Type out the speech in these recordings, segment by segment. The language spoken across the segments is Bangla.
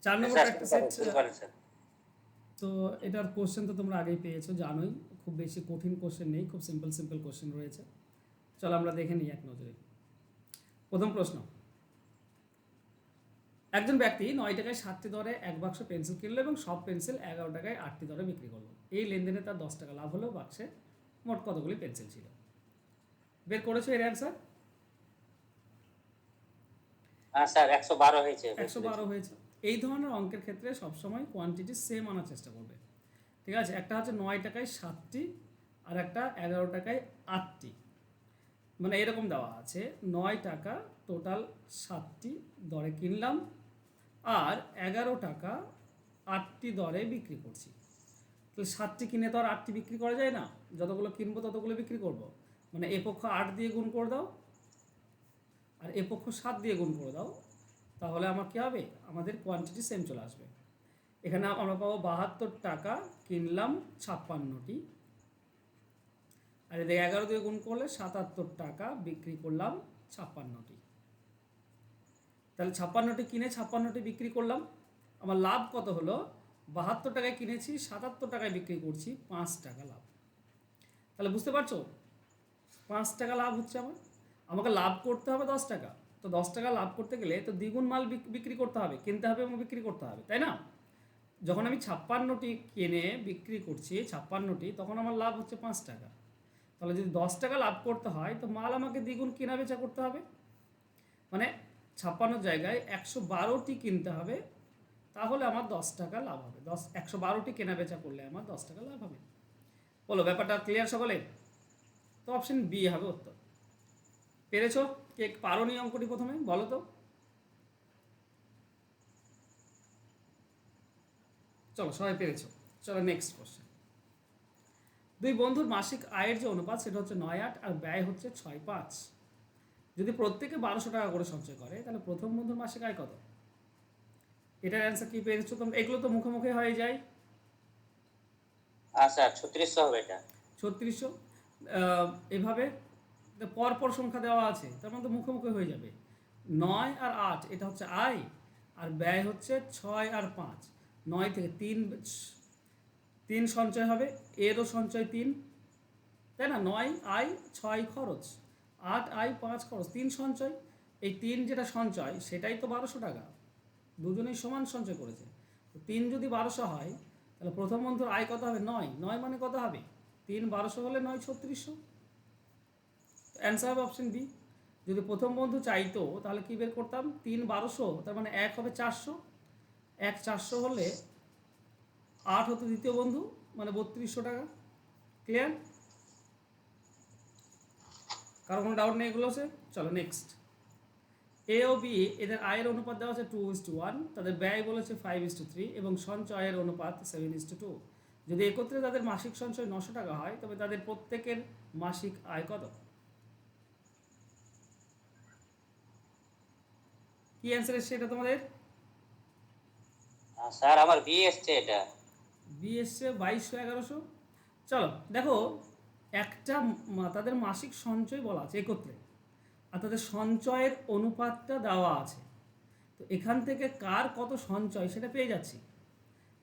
4 নম্বর স্যার প্র্যাকটিস সেট। তো এটার কোশ্চেন তো তোমরা আগেই পেয়েছো, জানোই। খুব বেশি কঠিন কোশ্চেন নেই, খুব সিম্পল সিম্পল কোশ্চেন রয়েছে। চলো আমরা দেখে নিই এক নজরে। প্রথম প্রশ্ন, একজন ব্যক্তি 9 টাকায় 7টি দরে এক বাক্স পেন্সিল কিনলো এবং সব পেন্সিল 11 টাকায় 8টি দরে বিক্রি করলো। এই লেনদেনে তার 10 টাকা লাভ হলো। বাক্সে মোট কতগুলি পেন্সিল ছিল? বের করেছো এর অ্যান্সার? হ্যাঁ স্যার 112 হয়েছে, বের 112 করেছি। হয়েছে। এই ধরনের অঙ্কের ক্ষেত্রে সবসময় কোয়ান্টিটি সেম আনার চেষ্টা করবে। ঠিক আছে, একটা হচ্ছে 9 টাকায় 7টি আর একটা 11 টাকায় 8টি। মানে এরকম দেওয়া আছে, 9 টাকা টোটাল 7টি দরে কিনলাম আর 11 টাকা 8টি দরে বিক্রি করছি। তাহলে 7টি কিনে তো আর 8টি বিক্রি করা যায় না, যতগুলো কিনবো ততগুলো বিক্রি করব। মানে এ পক্ষ 8 দিয়ে গুণ করে দাও আর এ পক্ষ 7 দিয়ে গুণ করে দাও, তাহলে আমার কী হবে, আমাদের কোয়ান্টিটি সেম চলে আসবে। এখানে আমরা পাবো 72 টাকা কিনলাম 56টি, আর এদিকে 11 দিয়ে গুণ করলে 77 টাকা বিক্রি করলাম 56টি। তাহলে 56টি কিনে 56টি বিক্রি করলাম, আমার লাভ কত হলো? 72 টাকায় কিনেছি, 77 টাকায় বিক্রি করছি, 5 টাকা লাভ। তাহলে বুঝতে পারছো, 5 টাকা লাভ হচ্ছে আমার। আমাকে লাভ করতে হবে 10 টাকা, তো 10 টাকা লাভ করতে গেলে তো দ্বিগুণ মাল বিক্রি করতে হবে, কিনতে হবে এবং বিক্রি করতে হবে, তাই না? যখন আমি 56টি কিনে বিক্রি করছি 56টি, তখন আমার লাভ হচ্ছে 5 টাকা। তাহলে যদি 10 টাকা লাভ করতে হয় তো মাল আমাকে দ্বিগুণ কেনা বেচা করতে হবে। মানে 56 জায়গায় 112টি কিনতে হবে, তাহলে আমার 10 টাকা লাভ হবে। 112টি কেনা বেচা করলে আমার 10 টাকা লাভ হবে। বলো, ব্যাপারটা ক্লিয়ার সকলে? তো অপশন বি হবে উত্তর। পেরেছো? কে পারো নি অঙ্কটি প্রথমে বলো তো? চলো সবাই পেরেছো। চলো নেক্সট কোশ্চেন। দুই বন্ধুর মাসিক আয়ের যে অনুপাত সেটা হচ্ছে 9-8 আর ব্যয় হচ্ছে 6-5। যদি প্রত্যেকে 1200 টাকা করে সঞ্চয় করে তাহলে প্রথম বন্ধুর মাসিক আয় কত? এটার অ্যান্সার কি পেরেছো তোমরা? এগুলো তো মুখে মুখে হয়ে যায়। স্যার 3600 হবে এটা। 3600। এভাবে পরপর সংখ্যা দেওয়া আছে, তার মানে তো মুখে মুখে হয়ে যাবে। 9 আর 8 এটা হচ্ছে আয়, আর ব্যয় হচ্ছে 6 আর 5। 9 থেকে 3 সঞ্চয় হবে, এরও সঞ্চয় 3, তাই না? 9 আয়, 6 খরচ, 8 আয়, 5 খরচ, 3 সঞ্চয়। এই 3 যেটা সঞ্চয় সেটাই তো 1200 টাকা, দুজনেই সমান সঞ্চয় করেছে। তো 3 যদি 1200 হয় তাহলে প্রথম বন্ধুর আয় কত হবে? 9। 9 মানে কত হবে? 3 1200 হলে 9 3600। অ্যান্সার হবে অপশন বি। যদি প্রথম বন্ধু চাইতো তাহলে কি বের করতাম? 3 1200, তার মানে 1 হবে 400। 1 400 হলে 8 হতো দ্বিতীয় বন্ধু, মানে 3200 টাকা। ক্লিয়ার? কারো কোনো ডাউট নেই এগুলো আছে? চলো নেক্সট। এ ও বি এদের আয়ের অনুপাত দেওয়া আছে 2:1, তাদের ব্যয় বলেছে 5:3 এবং সঞ্চয়ের অনুপাত 7:2। যদি একত্রে তাদের মাসিক সঞ্চয় 900 টাকা হয় তবে তাদের প্রত্যেকের মাসিক আয় কত? কি অ্যান্সার এসছে এটা তোমাদের? স্যার আমার বি এসছে এটা। বি এসছে 2200 1100। চলো দেখো, একটা তাদের মাসিক সঞ্চয় বলা আছে একত্রে, আর তাদের সঞ্চয়ের অনুপাতটা দেওয়া আছে। তো এখান থেকে কার কত সঞ্চয় সেটা পেয়ে যাচ্ছি।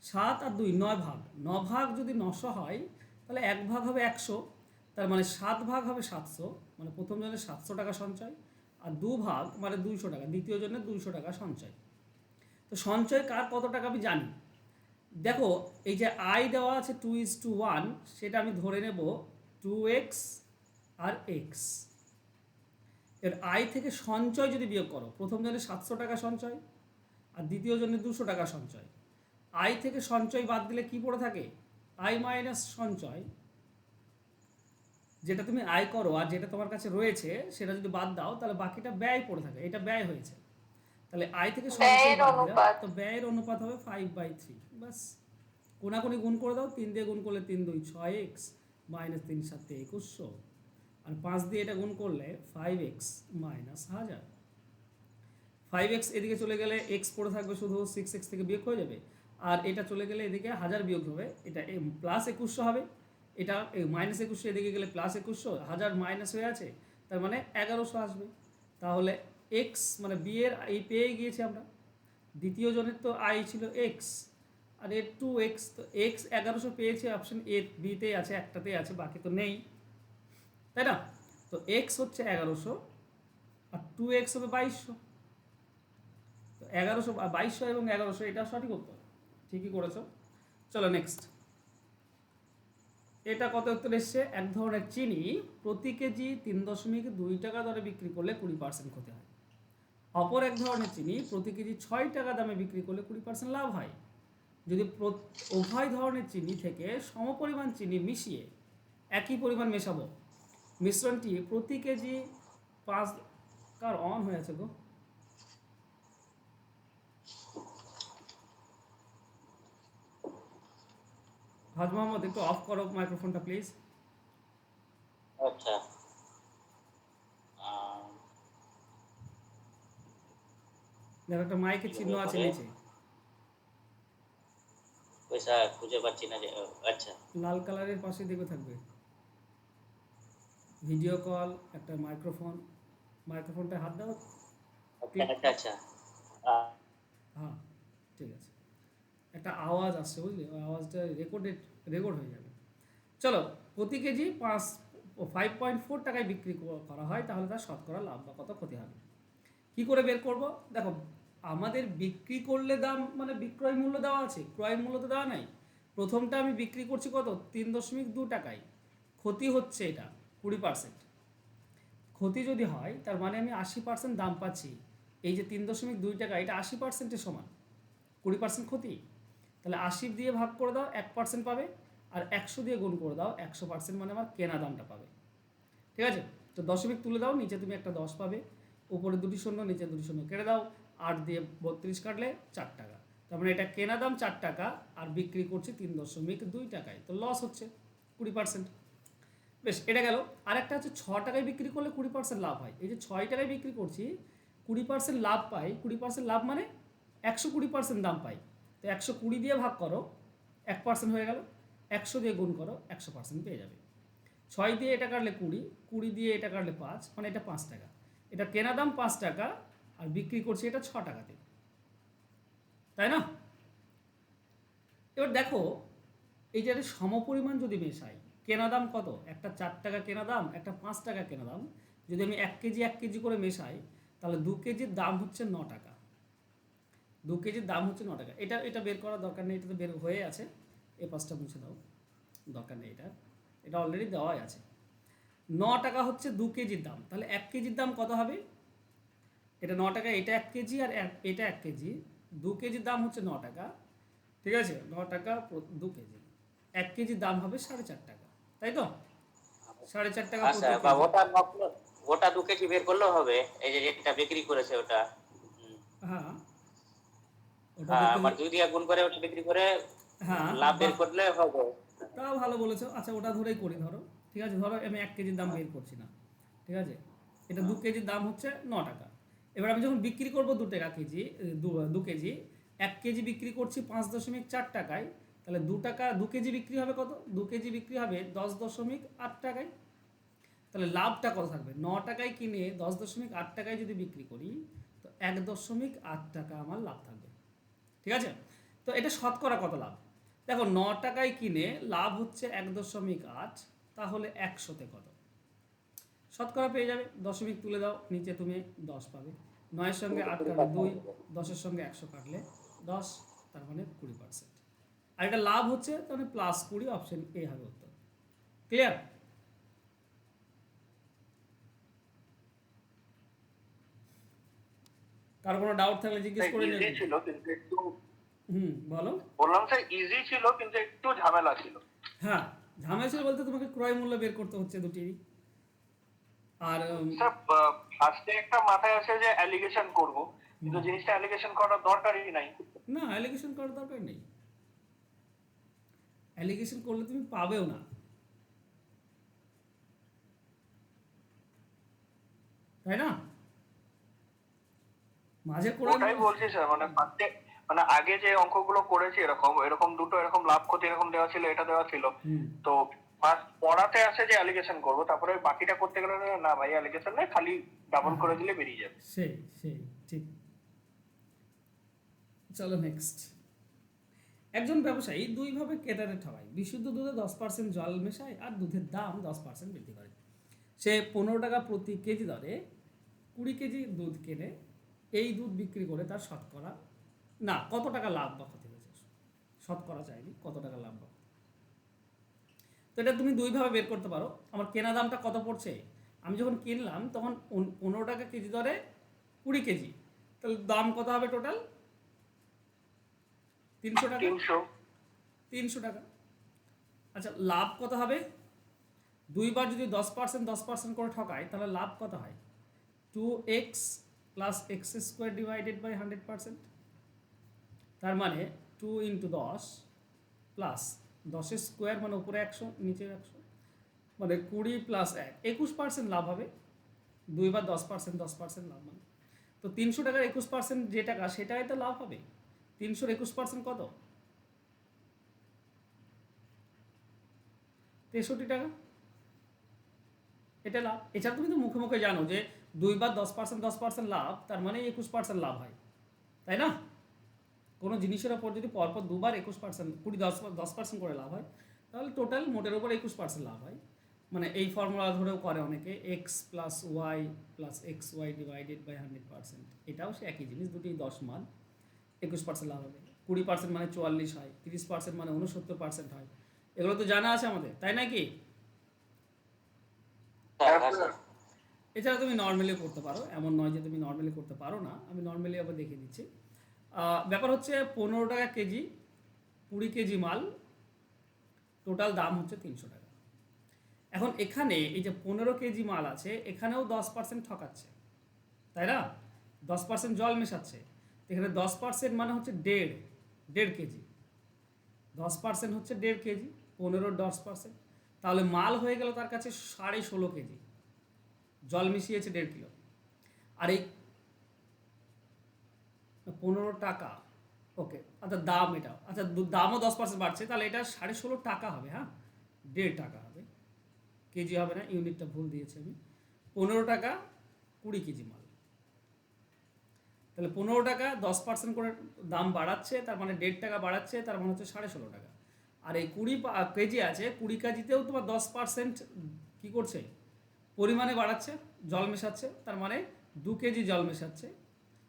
7 আর 2 9 ভাগ, 9 ভাগ যদি 900 হয় তাহলে 1 ভাগ হবে 100, তার মানে 7 ভাগ হবে 700, মানে প্রথম জনের 700 টাকা সঞ্চয়, আর 2 ভাগ মানে 200 টাকা, দ্বিতীয় জনের 200 টাকা সঞ্চয়। তো সঞ্চয় কার কত টাকা আমি জানি। দেখো, এই যে আয় দেওয়া আছে 2:1, সেটা আমি ধরে নেব 2x আর x। এর আয় থেকে সঞ্চয় যদি বিয়োগ করো, প্রথম জনের 700 টাকা সঞ্চয় আর দ্বিতীয় জনের 200 টাকা সঞ্চয়, আয় থেকে সঞ্চয় বাদ দিলে কি পড়ে থাকে? আয় মাইনাস সঞ্চয়। যেটা তুমি আয় করো আর যেটা তোমার কাছে রয়েছে সেটা যদি বাদ দাও তাহলে বাকিটা ব্যয় পড়ে থাকে, এটা ব্যয় হয়েছে। তাহলে আয় থেকে সঞ্চয় বাদ দিলাম, তো ব্যয়ের অনুপাত হবে 5/3। বাস, কোনাকুনি গুণ করে দাও, 3 দিয়ে গুণ করলে 3 2 6x মাইনাস 3 7 2100, আর 5 দিয়ে এটা গুণ করলে 5x মাইনাস 1000। 5x এদিকে চলে গেলে x পড়ে থাকবে শুধু, 6x থেকে বিয়োগ হয়ে যাবে, আর এটা চলে গেলে এদিকে 1000 বিয়োগ হবে, এটা প্লাস 2100 হবে। এটা মাইনাস 2100 এদিকে গেলে প্লাস 2100, 1000 মাইনাস হয়ে আছে, তার মানে 1100 আসবে। তাহলে x মানে বি এর এই পেয়ে গিয়েছি আমরা। দ্বিতীয় জনের তো আই ছিল এক্স, আর এর 2x, তো এক্স 1100 পেয়েছে অপশন এ বিতে আছে, একটাতেই আছে, বাকি তো নেই, তাই না? তো এক্স হচ্ছে 1100 আর 2x হবে 2200। তো 1100 2200 এবং 1100 এটা সঠিক উত্তর, ঠিকই করেছো। চলো নেক্সট। এটা কত উত্তর এসছে? এক ধরনের চিনি প্রতি কেজি 3.2 টাকা দরে বিক্রি করলে 20% ক্ষতি হয়। অপর এক ধরনের চিনি প্রতি কেজি 6 টাকা দামে বিক্রি করলে 20% লাভ হয়। যদি উভয় ধরনের চিনি থেকে সমপরিমাণ চিনি মিশিয়ে একই পরিমাণ মেশাবো, মিশ্রণটি প্রতি কেজি 5 কার অন হয়ে আছে গো? হাজ মোহাম্মদ একটু অফ করো মাইক্রোফোনটা প্লিজ। আচ্ছা আহ, দেখো একটা মাইকের চিহ্ন কিভাবে আছে করে নিচে, পয়সা খুঁজে পাচ্ছি না যে আচ্ছা লাল কালারের পাশে দেখবে থাকবে ভিডিও কল, একটা মাইক্রোফোন, মাইক্রোফোনটা হাত দাও, আচ্ছা ক্লিক। আচ্ছা আচ্ছা আহ, হ্যাঁ ঠিক আছে, একটা আওয়াজ আসছে বুঝলি, ওই আওয়াজটা রেকর্ড হয়ে যাবে। চলো, প্রতি কেজি 5.4 টাকায় বিক্রি করা হয়, তাহলে তার শতকরা লাভ বা কত ক্ষতি হবে। কি করে বের করব? দেখো, আমাদের বিক্রি করলে দাম মানে বিক্রয় মূল্য দেওয়া আছে, ক্রয় মূল্য তো দেওয়া নাই। প্রথমটা আমি বিক্রি করছি কত? 3.2 টাকায়, ক্ষতি হচ্ছে এটা 20%। ক্ষতি যদি হয় তার মানে আমি 80% দাম পাচ্ছি। এই যে 3.2 টাকা, এটা 80%-এর সমান, 20% ক্ষতি। তাহলে 80 দিয়ে ভাগ করে দাও, 1% পাবে, আর 100 দিয়ে গুণ করে দাও, 100% মানে আমার কেনা দামটা পাবে। ঠিক আছে? তো দশমিক তুলে দাও, নিচে তুমি একটা 10 পাবে, উপরে দুটি শূন্য, নিচে দুটি শূন্য কেটে দাও, 8 দিয়ে 32 কাটলে 4 টাকা। তার মানে এটা কেনা দাম 4 টাকা আর বিক্রি করছি 3.2 টাকায়, তো লস হচ্ছে 20%। বেশ, এটা গেল। আরেকটা হচ্ছে 6 টাকায় বিক্রি করলে 20% লাভ হয়। এই যে 6 টাকায় বিক্রি করছি, 20% লাভ পাই। 20% লাভ মানে 120% দাম পাই। তো 120 দিয়ে ভাগ করো, 1% হয়ে গেল, 100 দিয়ে গুণ করো, 100% পেয়ে যাবে। 6 দিয়ে এটা কাটলে 20, 20 দিয়ে এটা কাটলে 5, মানে এটা 5 টাকা। এটা কেনা দাম 5 টাকা আর বিক্রি করছি এটা 6 টাকাতে, তাই না? এবার দেখো, এই যে সমপরিমাণ যদি মেশাই, কেনা দাম কত? একটা 4 টাকা কেনা দাম, একটা 5 টাকা কেনা দাম, যদি আমি 1 কেজি করে মেশাই, তাহলে 2 কেজির দাম হচ্ছে 9 টাকা। 2 কেজির দাম হচ্ছে 9 টাকা। এটা এটা বের করার দরকার নেই, এটা তো বের হয়ে আছে, এই পাঁচটা মুছে দাও, দরকার নেই এটা, এটা অলরেডি দেওয়াই আছে। 9 টাকা হচ্ছে 2 কেজির দাম, তাহলে 1 কেজির দাম কত হবে? এটা 9 টাকা, এটা 1 কেজি আর এটা 1 কেজি, 2 কেজির দাম হচ্ছে 9 টাকা। ঠিক আছে, 9 টাকা 2 কেজি, 1 কেজির দাম হবে 4.5 টাকা, তাই তো? 4.5 টাকা আচ্ছা প্রতি বা কেজি। ওটা 2 কেজি বের করলেও হবে, এই যে যেটা বিক্রি করেছে ওটা হুম। হ্যাঁ, ওটা 2 কেজি। আমার 2 দিয়ে গুণ করে ওটা বিক্রি করে হ্যাঁ, লাভ বের বাহ, করলে হবে। তাও ভালো বলেছো। আচ্ছা, ওটা ধরেই করি, ধরো। ঠিক আছে, ধরো আমি 1 কেজির দাম বের করছি না, ঠিক আছে, এটা 2 কেজির দাম হচ্ছে 9 টাকা। এবার আমি যখন বিক্রি করবো 2 টাকা কেজি, 2 কেজি, 1 কেজি বিক্রি করছি 5.4 টাকায়, তাহলে 2 টাকা 2 কেজি বিক্রি হবে কত? 2 কেজি বিক্রি হবে 10.8 টাকায়। তাহলে লাভটা কত থাকবে? 9 টাকায় কিনে 10.8 টাকায় যদি বিক্রি করি, তো 1.8 টাকা আমার লাভ থাকবে। ঠিক আছে? তো এটা শতকরা কত লাভ? দেখো, 9 টাকায় কিনে লাভ হচ্ছে 1.8, তাহলে 100-তে কত? শতকরা পেয়ে যাবে, দশমিক তুলে দাও, নিচে তুমি 10 পাবে। 9-এর সঙ্গে 8 কাটলে 2, 10-এর সঙ্গে 100 কাটলে 10, তার মানে 20%। আর এটা লাভ হচ্ছে, তাহলে +20, অপশন এ হবে উত্তর। ক্লিয়ার? কারো কোনো ডাউট থাকলে জিজ্ঞেস করে ইজি নিও। ছিল কিন্তু একটু, বলো। বললাম স্যার ইজি ছিল কিন্তু একটু ঝামেলা ছিল। হ্যাঁ, ঝামেলা ছিল বলতে তোমাকে ক্রয় মূল্য বের করতে হচ্ছে দুটিরই। আর স্যার ফার্স্টে একটা মাথায় আসে যে অ্যালিগেশন করব, কিন্তু জিনিসটা অ্যালিগেশন করার দরকারই নাই। না, অ্যালিগেশন করার দরকার নেই, অ্যালিগেশন করলে তুমি পাবেও না, তাই না? মাঝে ক্রয় ওটাই মূল্য। বলছি স্যার, মানে ফার্স্টে মানে আগে যে অঙ্কগুলো করেছি এরকম এরকম দুটো এরকম লাভ ক্ষতি এরকম দেওয়া ছিল, এটা দেওয়া ছিল। হুম, তো ফার্স্ট পড়াতে আসে যে অ্যালিগেশন করব, তারপরে বাকিটা করতে গেলে না ভাই অ্যালিগেশন নেই, খালি ডাবল হ্যাঁ, করে দিলে বেরিয়ে যাবে। সেই সেই ঠিক। চলো নেক্সট। একজন ব্যবসায়ী দুইভাবে ক্রেতাদের ঠকায়, বিশুদ্ধ দুধে 10% জল মেশায় আর দুধের দাম 10% বৃদ্ধি করে। সে 15 টাকা প্রতি কেজি দরে 20 কেজি দুধ কেনে, এই দুধ বিক্রি করে তার শতকরা না কত টাকা লাভ বা ক্ষতি হয়েছে, শতকরা চাইনি, কত টাকা লাভ বা ক্ষতি। তো এটা তুমি দুইভাবে বের করতে পারো। আমার কেনা দামটা কত পড়ছে, আমি যখন কিনলাম তখন 15 টাকা কেজি দরে 20 কেজি, তাহলে দাম কত হবে টোটাল? 300 টাকা। 300 টাকা। আচ্ছা, লাভ কত হবে? দুইবার যদি 10% করে ঠকায় তাহলে লাভ কত হয়? 2x plus x square divided by 100%। তার মানে 2 ইন্টু 10 প্লাস 10 স্কোয়ার মানে উপরে 100 নিচে 100, মানে 20 প্লাস 1 21% লাভ হবে। দুইবার 10% লাভ মানে, তো 300 টাকার 21% যে টাকা সেটাই তো লাভ হবে। 300-র 21% কত? 63 টাকা। এটা লাভ। এছাড়া তুমি তো মুখে মুখে জানো যে দুইবার 10% লাভ, তার মানে 21% লাভ হয়, তাই না? কোনো জিনিসের ওপর যদি পরপর দুবার 21% 10% করে লাভ হয়, তাহলে টোটাল মোটের ওপর 21% লাভ হয়। মানে এই ফর্মুলা ধরেও করে অনেকে, x plus y plus x y divided by 100%। এটাও সে একই জিনিস, দুটি 10 মান, 21% লাভ হবে। 20% মানে 44 হয়, 30% মানে 69% হয়। এগুলো তো জানা আছে আমাদের, তাই নাকি? হ্যাঁ স্যার। এছাড়া তুমি নর্মালি করতে পারো, এমন নয় যে তুমি নর্মালি করতে পারো না, আমি নর্মালি আবার দেখিয়ে দিচ্ছি। ব্যাপার হচ্ছে 15 টাকা কেজি, 20 কেজি মাল, টোটাল দাম হচ্ছে 300 টাকা। এখন এখানে এই যে 15 কেজি মাল আছে, এখানেও 10% ঠকাচ্ছে, তাই না? 10% জল মেশাচ্ছে। এখানে 10% মানে হচ্ছে দেড় কেজি। 10% হচ্ছে 1.5 কেজি, 15 10%, তাহলে মাল হয়ে গেল তার কাছে 16.5 কেজি, জল মিশিয়েছে 1.5 কিলো। আর এই 15 টাকা, ওকে, আচ্ছা দাম এটা, আচ্ছা দামও 10% বাড়ছে, তাহলে এটা 16.5 টাকা হবে। হ্যাঁ, 1.5 টাকা হবে, কেজি হবে না, ইউনিটটা ভুল দিয়েছি আমি। 15 টাকা 20 কেজি মাল, তাহলে 15 টাকা 10% করে দাম বাড়াচ্ছে, তার মানে 1.5 টাকা বাড়াচ্ছে, তার মানে হচ্ছে 16.5 টাকা। আর এই 20 কেজি আছে, 20 কেজিতেও তোমার 10% কী করছে, পরিমাণে বাড়াচ্ছে, জল মেশাচ্ছে, তার মানে 2 কেজি জল মেশাচ্ছে,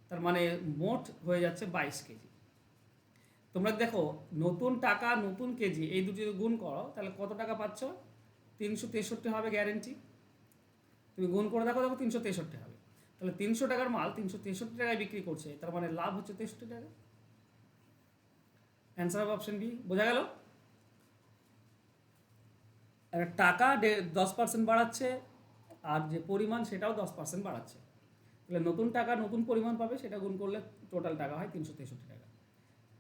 তার মানে মোট হয়ে যাচ্ছে 22 কেজি। তোমরা দেখো, নতুন টাকা নতুন কেজি এই দুটি গুণ করো, তাহলে কত টাকা পাচ্ছ? 363 হবে গ্যারেন্টি। তুমি গুণ করে দেখো, 363 হবে। তাহলে 300 টাকার মাল 363 টাকায় বিক্রি করছে, তার মানে লাভ হচ্ছে 63 টাকা। অ্যান্সার হবে অপশন বি। বোঝা গেল? টাকা 10% বাড়াচ্ছে, আর যে পরিমাণ সেটাও 10% বাড়াচ্ছে, তাহলে নতুন টাকা নতুন পরিমাণ পাবে, সেটা গুণ করলে টোটাল টাকা হয় 363 টাকা।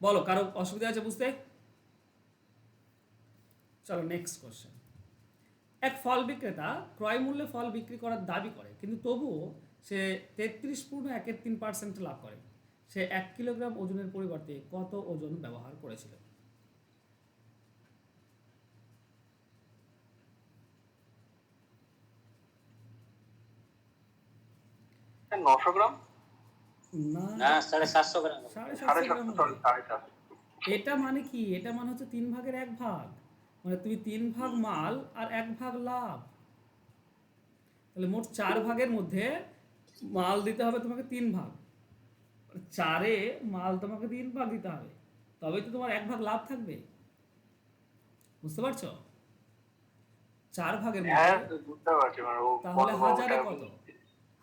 বলো, কারো অসুবিধা আছে বুঝতে? চলো নেক্সট কোশ্চেন। এক ফল বিক্রেতা ক্রয় মূল্যে ফল বিক্রি করার দাবি করে, কিন্তু তবুও সে 33.13% লাভ করে। সে 1 কিলোগ্রাম ওজনের পরিবর্তে কত ওজন ব্যবহার করেছিল? 900 গ্রাম। না, না 750 গ্রাম। 750 গ্রাম 750, হবে। সরি 750। এটা মানে কি? এটা মানে হচ্ছে 3 ভাগের 1 ভাগ, মানে তুমি 3 ভাগ মাল আর 1 ভাগ লাভ, তাহলে মোট 4 ভাগের মধ্যে মাল দিতে হবে তোমাকে 3 ভাগ, 4-এ মাল তোমাকে 3 ভাগ দিতে হবে, তবেই তো তোমার 1 ভাগ লাভ থাকবে। বুঝতে পারছো? 4 ভাগের মধ্যে, হ্যাঁ বুঝতে পারছি, মানে ও তাহলে কত হাজারে ওটা কত?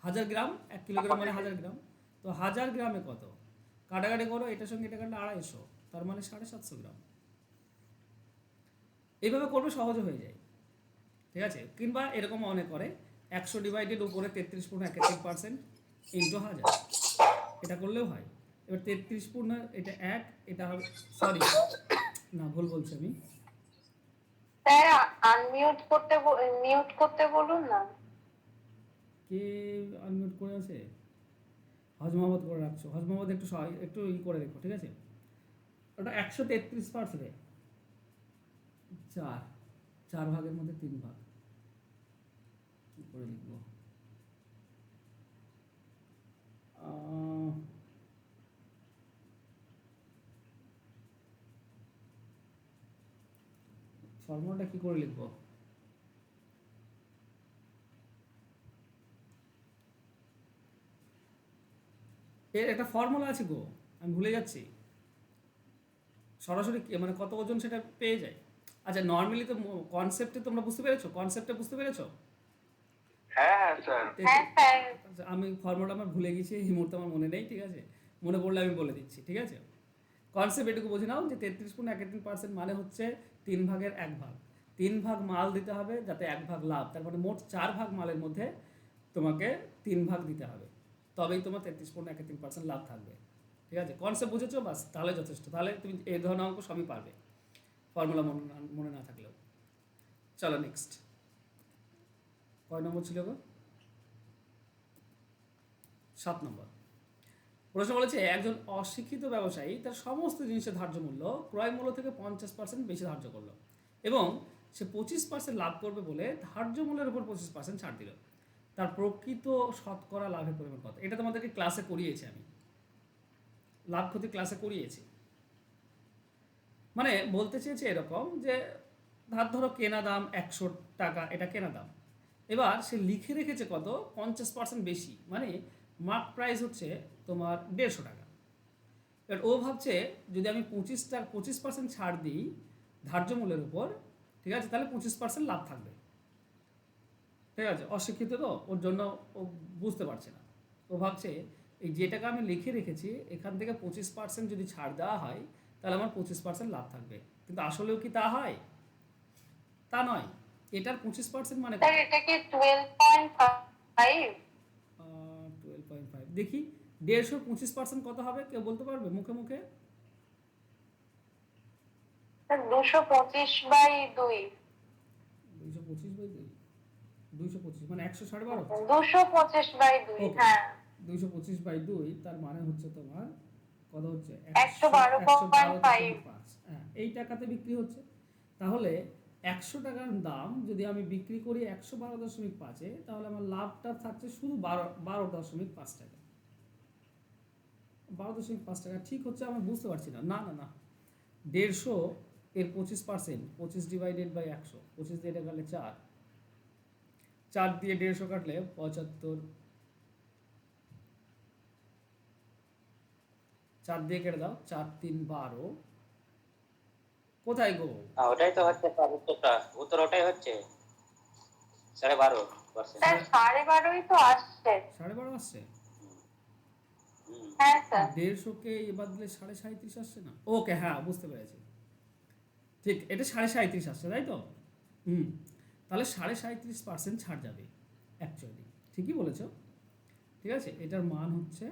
1000 গ্রাম, 1 কিলোগ্রাম মানে 1000 গ্রাম, তো 1000 গ্রামে কত? কাটাকাটি করো, এটার সঙ্গে এটা কাটলে 250, তার মানে 750 গ্রাম। এইভাবে করবে, সহজে হয়ে যায়, ঠিক আছে? কিংবা এরকম অনেক করে, 100 ডিভাইডেড উপরে 33.31% ইন্টু 1000, এটা করলেও হয়। এবার 33 পূর্ণ এটা 1, এটা হবে, সরি না ভুল বলছি আমি। স্যার মিউট করতে বলুন না। কে আনমিউট করে আছে? হজমাবাদ করে রাখছো, হজমাবাদ একটু একটু করে রেখো, ঠিক আছে? ওটা 133%, 4 ভাগের মধ্যে 3 ভাগ, কী করে লিখবো? ফর্মুলাটা কি করে লিখবো? এর একটা ফর্মুলা আছে গো, আমি ভুলে যাচ্ছি। সরাসরি মানে কত ওজন সেটা পেয়ে যায়। আচ্ছা, নর্মালি তো কনসেপ্টে তোমরা বুঝতে পেরেছো? কনসেপ্টে বুঝতে পেরেছো? হ্যাঁ হ্যাঁ স্যার। হ্যাঁ স্যার। আচ্ছা, আমি ফর্মুলাটা আমার ভুলে গেছি, এই মুহূর্তে আমার মনে নেই, ঠিক আছে? মনে পড়লে আমি বলে দিচ্ছি, ঠিক আছে? কনসেপ্ট এটুকু বুঝে নাও যে 33.31% মানে হচ্ছে 3 ভাগের 1 ভাগ। 3 ভাগ মাল দিতে হবে যাতে 1 ভাগ লাভ, তার মানে মোট 4 ভাগ মালের মধ্যে তোমাকে 3 ভাগ দিতে হবে, তবেই তোমার 33.31% লাভ থাকবে। ঠিক আছে, কনসেপ্ট বুঝেছো? বাস, তাহলে যথেষ্ট। তাহলে তুমি এই ধরনের অঙ্ক সবই পারবে, ফর্মুলা মনে না থাকলেও। চলো নেক্সট, কয় নম্বর ছিল গো? 7 নম্বর প্রশ্ন বলেছে, একজন অশিক্ষিত ব্যবসায়ী তার সমস্ত জিনিসের ধার্য মূল্য ক্রয় মূল্য থেকে 50% বেশি ধার্য করলো এবং সে 25% লাভ করবে বলে ধার্য মূল্যের উপর 25% ছাড় দিল। তার প্রকৃত শতকরা লাভের পরিমাণ কত? এটা তোমাদেরকে ক্লাসে করিয়েছি আমি, লাভ ক্ষতি ক্লাসে করিয়েছি। মানে বলতে চেয়েছে এরকম যে ধরো কেনা দাম 100 টাকা, এটা কেনা দাম। এবার সে লিখে রেখেছে কত? 50% বেশি, মানে মার্ক প্রাইস হচ্ছে তোমার 150 টাকা। এবার ও ভাবছে যদি আমি 25% ছাড় দিই ধার্য মূল্যের উপর, ঠিক আছে, তাহলে 25% লাভ থাকবে। ঠিক আছে, অশিক্ষিত তো, ওর জন্য ও বুঝতে পারছে না। ও ভাবছে এই যে টাকা আমি লিখে রেখেছি এখান থেকে 25% যদি ছাড় দেওয়া হয় তাহলে আমার 25% লাভ থাকবে, কিন্তু আসলেও কি তা হয়? তা নয়। এটার 25% মানে স্যার এটা কি 12.5? 12.5। দেখি 150 25% কত হবে, কেউ বলতে পারবে মুখে মুখে? স্যার 225/2। 225/2, 225 মানে 100 12.5। 225/2, ওকে, হ্যাঁ। 225/2 তার মানে হচ্ছে তোমার কত হচ্ছে? 112.5। হ্যাঁ, এই টাকাতে বিক্রি হচ্ছে। তাহলে 100 টাকার দাম যদি আমি বিক্রি করি 112.5-এ, তাহলে আমার লাভটা থাকছে শুধু 12.5 টাকা। 12.5 টাকা ঠিক হচ্ছে, আমি বুঝতে পারছি না। না না না, 150 এর 25%, 25/100, 25 দিয়ে এটা কাটলে 4, 4 দিয়ে 150 কাটলে 75, 4 দিয়ে কেটে দাও, 4 3 12। কোথায় গো? ওটাই তো হচ্ছে স্যার, উত্তরটা, উত্তর ওটাই হচ্ছে 12.5%। স্যার 12.5ই তো আসছে। 12.5 আসছে? হ্যাঁ স্যার। 150-কে এবার দিলে 37.5 আসছে না? ওকে, হ্যাঁ বুঝতে পেরেছি, ঠিক, এটা 37.5 আসছে, তাই তো? হুম, তাহলে 37.5% ছাড় যাবে অ্যাকচুয়ালি, ঠিকই বলেছ। ঠিক আছে, এটার মান হচ্ছে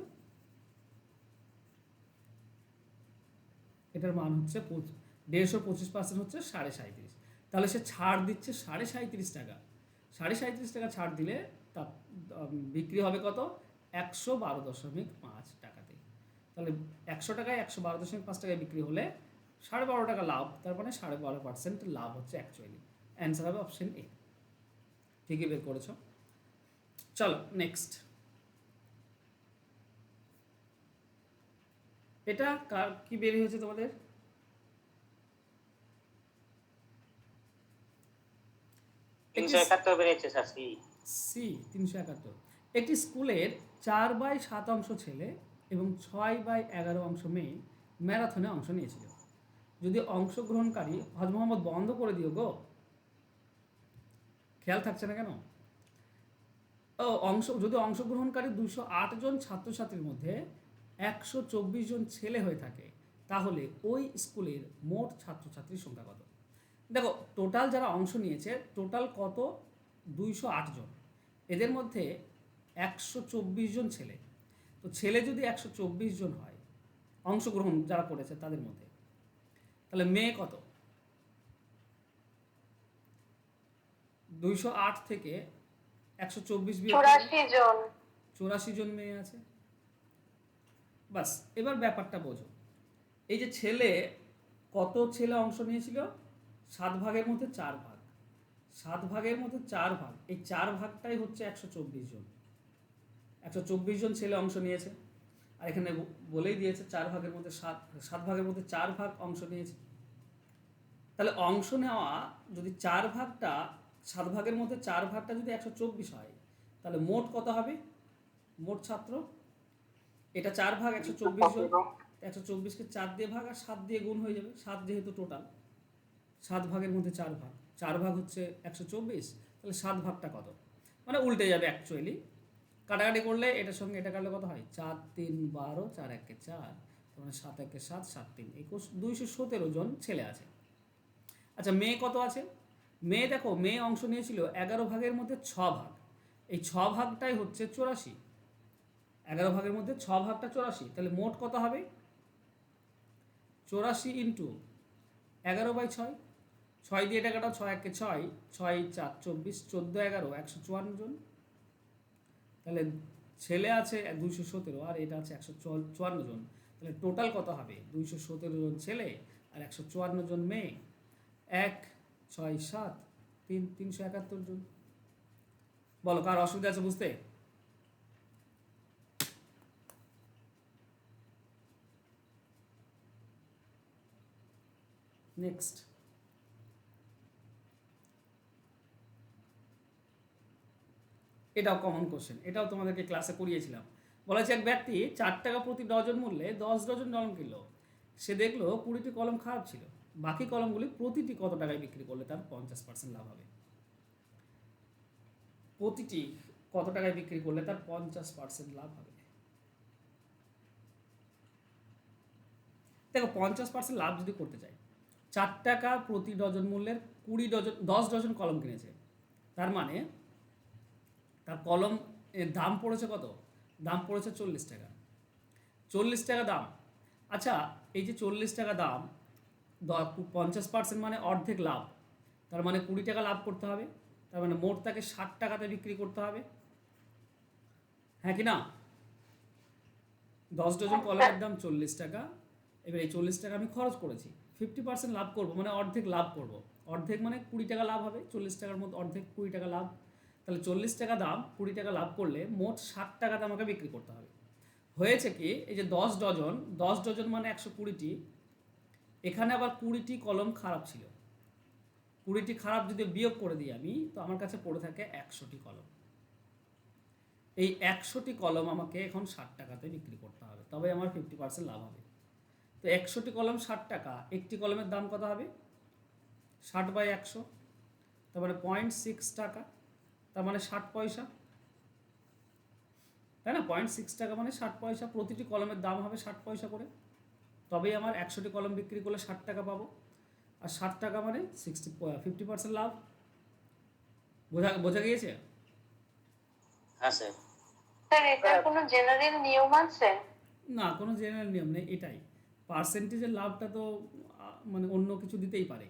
150 25% হচ্ছে 37.5। তাহলে সে ছাড় দিচ্ছে 37.5 টাকা। 37.5 টাকা ছাড় দিলে তা বিক্রি হবে কত? 112.5 টাকাতে। তাহলে 100 টাকায় 112.5 টাকায় বিক্রি হলে 12.5 টাকা লাভ, তার মানে 12.5% লাভ হচ্ছে অ্যাকচুয়ালি। অ্যান্সার হবে অপশন এ। ঠিকই বের করেছ। চলো নেক্সট, এটা কি বের হয়েছে তোমাদের? 371 বেরিয়েছে স্যার, সি 371। একটি স্কুলের 4/7 অংশ ছেলে এবং 6/11 অংশ মেয়ে ম্যারাথনে অংশ নিয়েছিল। যদি অংশগ্রহণকারী হজ মোহাম্মদ বন্ধ করে দিও গো, খেয়াল থাকছে না কেন? যদি অংশগ্রহণকারী 208 জন ছাত্রছাত্রীর মধ্যে 124 জন ছেলে হয়ে থাকে, তাহলে ওই স্কুলের মোট ছাত্রছাত্রীর সংখ্যা কত? দেখো, টোটাল যারা অংশ নিয়েছে টোটাল কত? 208 জন। এদের মধ্যে 124 জন ছেলে। তো ছেলে যদি 124 জন হয় অংশগ্রহণ যারা করেছে তাদের মধ্যে, তাহলে মেয়ে কত? 208 থেকে 124 বিয়োগ 84 জন। 84 জন মেয়ে আছে। বাস, এবার ব্যাপারটা বোঝো। এই যে ছেলে, কত ছেলে অংশ নিয়েছিল? 7 ভাগের মধ্যে 4 ভাগ। 7 ভাগের মধ্যে 4 ভাগ, এই 4 ভাগটাই হচ্ছে 124 জন। 124 জন ছেলে অংশ নিয়েছে। আর এখানে বলেই দিয়েছে 4 ভাগের মধ্যে 7 ভাগের মধ্যে 4 ভাগ অংশ নিয়েছে। তাহলে অংশ নেওয়া যদি 7 ভাগের মধ্যে 4 ভাগটা যদি 124 হয়, তাহলে মোট কত হবে? মোট ছাত্র, এটা 4 ভাগ 124 জন, 124কে 4 দিয়ে ভাগ আর 7 দিয়ে গুণ হয়ে যাবে, 7 যেহেতু টোটাল, 7 ভাগের মধ্যে 4 ভাগ, 4 ভাগ হচ্ছে 124, তাহলে 7 ভাগটা কত? মানে উল্টে যাবে অ্যাকচুয়ালি, কাটাকাটি করলে এটার সঙ্গে এটা কাটলে কত হয়? 4 3 12, 4 1 4, মানে 7 1 7, 7 3 21, 217 জন ছেলে আছে। আচ্ছা, মেয়ে কত আছে? মেয়ে দেখো, মেয়ে অংশ নিয়েছিল 11 ভাগের মধ্যে 6 ভাগ, এই 6 ভাগটাই হচ্ছে 84, 11 ভাগের মধ্যে 6 ভাগটা 84, তাহলে মোট কত হবে? 84 ইন্টু 11/6, 6 দিয়ে এটা কাটাও, 6 1 6, 6 4 24, 14 11 154 জন, তাহলে ছেলে আছে 217 আর এটা আছে 154 জন, তাহলে টোটাল কত হবে? 217 জন ছেলে আর 154 জন মেয়ে, 1 6 7 3 371 জন। বলো, কার অসুবিধা আছে বুঝতে? নেক্সট, এটাও কমন কোশ্চেন, এটাও তোমাদেরকে ক্লাসে করিয়েছিলাম। বলা হচ্ছে, এক ব্যক্তি 4 টাকা প্রতি ডজন মূল্যে 10 ডজন কলম কিনলো। সে দেখলো 20টি কলম খারাপ ছিল, বাকি কলমগুলি প্রতিটি কত টাকায় বিক্রি করলে তার 50% লাভ হবে? প্রতিটি কত টাকায় বিক্রি করলে তার 50% লাভ হবে? দেখো, 50% লাভ যদি করতে চাই, 4 টাকা প্রতি ডজন মূল্যের 10 ডজন কলম কিনেছে, তার মানে তার কলম এর দাম পড়েছে কত? দাম পড়েছে 40 টাকা। 40 টাকা দাম। আচ্ছা, এই যে 40 টাকা দাম, 50% মানে অর্ধেক লাভ, তার মানে 20 টাকা লাভ করতে হবে, তার মানে মোট তাকে 60 টাকাতে বিক্রি করতে হবে, হ্যাঁ কি না? 10 ডজন কলমের দাম 40 টাকা, এবার এই 40 টাকা আমি খরচ করেছি, 50% লাভ করব, মানে অর্ধেক লাভ করব, অর্ধেক মানে 20 টাকা লাভ হবে, 40 টাকার মধ্যে অর্ধেক 20 টাকা লাভ, তাহলে 40 টাকা দাম 20 টাকা লাভ করলে মোট 60 টাকাতে আমাকে বিক্রি করতে হবে। হয়েছে কি, এই যে 10 ডজন মানে 120টি, এখানে আবার 20টি কলম খারাপ ছিল, 20টি খারাপ যদি বিয়োগ করে দিই আমি, তো আমার কাছে পড়ে থাকে 100টি কলম। এই 100টি কলম আমাকে এখন 60 টাকাতে বিক্রি করতে হবে, তবে আমার 50% লাভ হবে। তো 100টি কলম 60 টাকা, একটি কলমের দাম কত হবে? 60/100, তার মানে 0.6 টাকা, তার মানে 60 পয়সা, তাই না? 0.6 টাকা মানে 60 পয়সা, প্রতিটি কলমের দাম হবে 60 পয়সা করে, তবেই আমার 100টি কলম বিক্রি করলে 60 টাকা পাবো, আর 60 টাকা মানে 50% লাভ। বোঝা গিয়েছে? হ্যাঁ স্যার। স্যার, এটার কোনো জেনারেল নিয়ম আছে? না, কোনো জেনারেল নিয়ম নেই, এটাই পার্সেন্টেজের লাভটা তো মানে অন্য কিছু দিতেই পারে,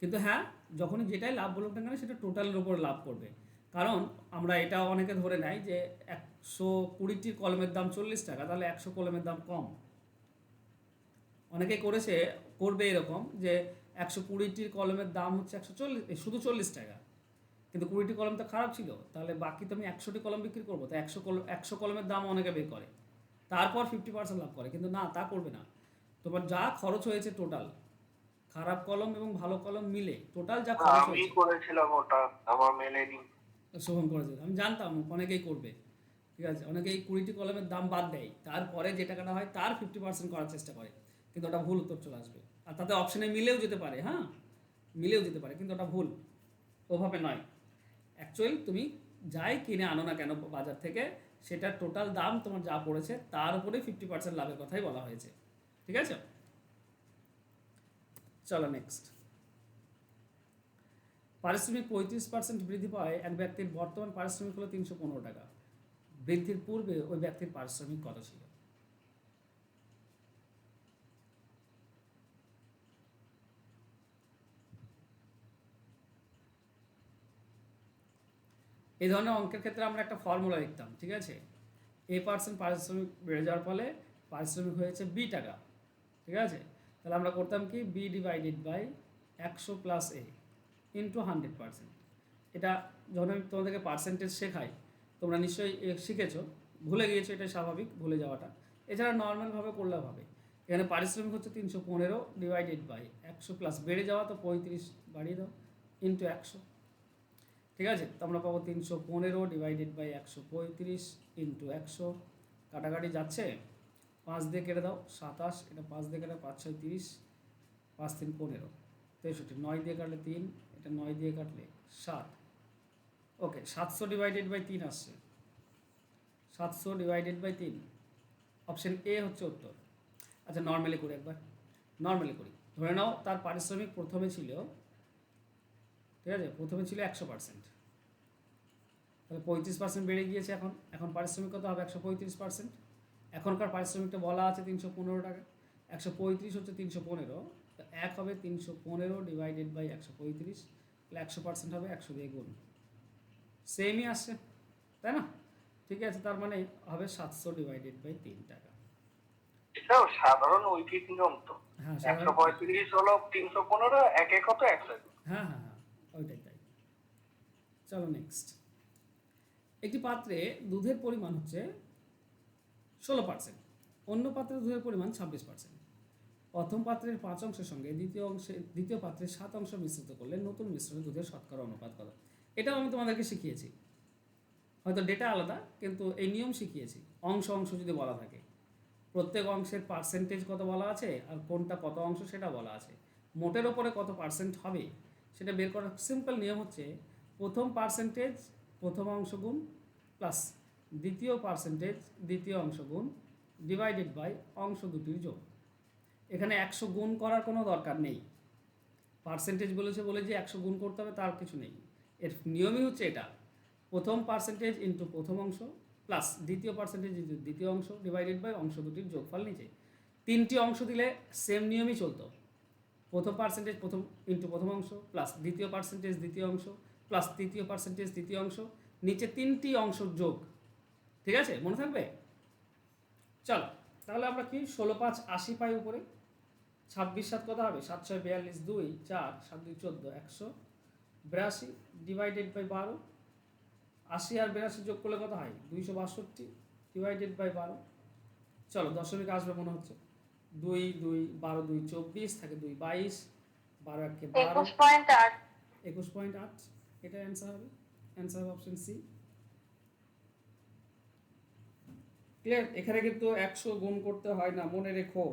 কিন্তু হ্যাঁ, যখনই যেটাই লাভ বলুক না কেন সেটা টোটালের উপর লাভ করবে, কারণ আমরা এটা অনেকে ধরে নেয় যে 120টির কলমের দাম 40 টাকা, তাহলে 100 কলমের দাম কম। অনেকেই করবে এরকম যে 120টির কলমের দাম হচ্ছে 140, শুধু 40 টাকা, কিন্তু 20টি কলম তো খারাপ ছিল, তাহলে বাকি তো আমি 100টি কলম বিক্রি করবো, তো 100 কলমের দাম অনেকে বের করে, তারপর 50% লাভ করে, কিন্তু না, তা করবে না। তোমার যা খরচ হয়েছে টোটাল, খারাপ কলম এবং ভালো কলম মিলে টোটাল যা খরচ আমি হয়েছে, করেছিলাম ওটা, আমার মেলেনি। শোভন করেছে, আমি জানতাম অনেকেই করবে, ঠিক আছে? অনেকেই 20টি কলমের দাম বাদ দেয়, তারপরে যে টাকাটা হয় তার 50% করার চেষ্টা করে, কিন্তু ওটা ভুল উত্তর চলে আসবে, আর তাতে অপশনে মিলেও যেতে পারে, হ্যাঁ, মিলেও যেতে পারে, কিন্তু ওটা ভুল, ওভাবে নয়। অ্যাকচুয়ালি তুমি যাই কিনে আনো না কেন বাজার থেকে, সেটা টোটাল দাম তোমার যা পড়েছে তার উপরে 50% লাভের কথাই বলা হয়েছে, ঠিক আছে? চলো নেক্সট। পারিশ্রমিক 35% বৃদ্ধি পায় এক ব্যক্তির বর্তমান পারিশ্রমিক হলো 315 টাকা, বৃদ্ধির পূর্বে ওই ব্যক্তির পারিশ্রমিক কত ছিল? এই ধরনের অঙ্কের ক্ষেত্রে আমরা একটা ফর্মুলা লিখতাম, ঠিক আছে? A% পারিশ্রমিক বেড়ে যাওয়ার ফলে পারিশ্রমিক হয়েছে B টাকা, ঠিক আছে? তাহলে আমরা করতাম কি, B divided by 100 plus A into 100%। এটা যখন আমি তোমাদেরকে পার্সেন্টেজ শেখাই, তোমরা নিশ্চয়ই শিখেছো, ভুলে গিয়েছো, এটা স্বাভাবিক ভুলে যাওয়াটা, এছাড়া নর্মালভাবে করলেও হবে। এখানে পারিশ্রমিক হচ্ছে 315 ডিভাইডেড বাই 100 প্লাস বেড়ে যাওয়া তো 35 বাড়িয়ে দাও ইন্টু 100। ঠিক আছে, তো আমরা পাবো 315 ডিভাইডেড বাই 135 ইন্টু 100। কাটাকাটি যাচ্ছে, 5 দিয়ে কেটে দাও 27, এটা 5 দিয়ে কাটলে 5 6 30, 5 3 15, 63, 9 দিয়ে কাটলে 3, এটা 9 দিয়ে কাটলে 7। ওকে, 700 ডিভাইডেড বাই 3 আসছে, 700 ডিভাইডেড বাই 3, অপশন এ হচ্ছে উত্তর। আচ্ছা নর্মালি করি একবার, নর্মালি করি। ধরে নাও তার পারিশ্রমিক প্রথমে ছিল, ঠিক আছে, প্রথমে ছিল 100%, তাহলে 35% বেড়ে গিয়েছে। এখন এখন পারিশ্রমিক কত হবে? 135%। এখনকার পারিশ্রমিকটা বলা আছে 315 টাকা, 135 হচ্ছে 315, তো 1 হবে 315 ডিভাইডেড বাই 135, তাহলে 100% হবে 100 দিয়ে গুণ, সেমই আসছে তাই না? ঠিক আছে, তার মানে হবে 700 ডিভাইডেড বাই 3 টাকা। এটাও সাধারণ ঐকিক নিয়ম তো। হ্যাঁ 135 হলো 315, এক এক হতো 100। হ্যাঁ হ্যাঁ হ্যাঁ, ওইটাই তাই। চলো নেক্সট। একটি পাত্রে দুধের পরিমাণ হচ্ছে 16%, অন্য পাত্রে দুধের পরিমাণ 26%। প্রথম পাত্রের 5 অংশের সঙ্গে দ্বিতীয় পাত্রের 7 অংশ মিশ্রিত করলে নতুন মিশ্রণে দুধের শতকরা অনুপাত কত? এটাও আমি তোমাদেরকে শিখিয়েছি, হয়তো ডেটা আলাদা কিন্তু এই নিয়ম শিখিয়েছি। অংশ অংশ যদি বলা থাকে, প্রত্যেক অংশের পার্সেন্টেজ কত বলা আছে আর কোনটা কত অংশ সেটা বলা আছে, মোটের ওপরে কত পার্সেন্ট হবে সেটা বের করার সিম্পল নিয়ম হচ্ছে প্রথম পার্সেন্টেজ প্রথম অংশ গুণ প্লাস দ্বিতীয় পার্সেন্টেজ দ্বিতীয় অংশ গুণ ডিভাইডেড বাই অংশ দুটির যোগ। এখানে 100 গুণ করার কোনো দরকার নেই, পার্সেন্টেজ বলেছে বলে যে 100 গুণ করতে হবে তার কিছু নেই। এর নিয়মই হচ্ছে এটা, প্রথম পার্সেন্টেজ ইন্টু প্রথম অংশ প্লাস দ্বিতীয় পার্সেন্টেজ ইন্টু দ্বিতীয় অংশ ডিভাইডেড বাই অংশ দুটির যোগফল নিচে। 3টি অংশ দিলে সেম নিয়মই চলতো, প্রথম পার্সেন্টেজ প্রথম ইন্টু প্রথম অংশ প্লাস দ্বিতীয় পার্সেন্টেজ দ্বিতীয় অংশ প্লাস তৃতীয় পার্সেন্টেজ তৃতীয় অংশ, নিচে 3টি অংশ যোগ। ঠিক আছে, মনে থাকবে? চলো তাহলে আমরা কি 16 5 80 পাই উপরে, 26 7 কত হবে? 7 6 42 2 4 7 2 14, 182 ডিভাইডেড বাই 12, 80 আর 82 যোগ করলে কত হয়? 262 ডিভাইডেড বাই 12। চলো দশমিক আসবে মনে হচ্ছে, 2 2 12 2 24 থাকে 2 22, 12 1 12, 21.8। 21.8 এটা অ্যান্সার হবে, অ্যান্সার হবে অপশন সি। ক্লিয়ার? এখানে কিন্তু 100 গুণ করতে হয় না, মনে রেখো,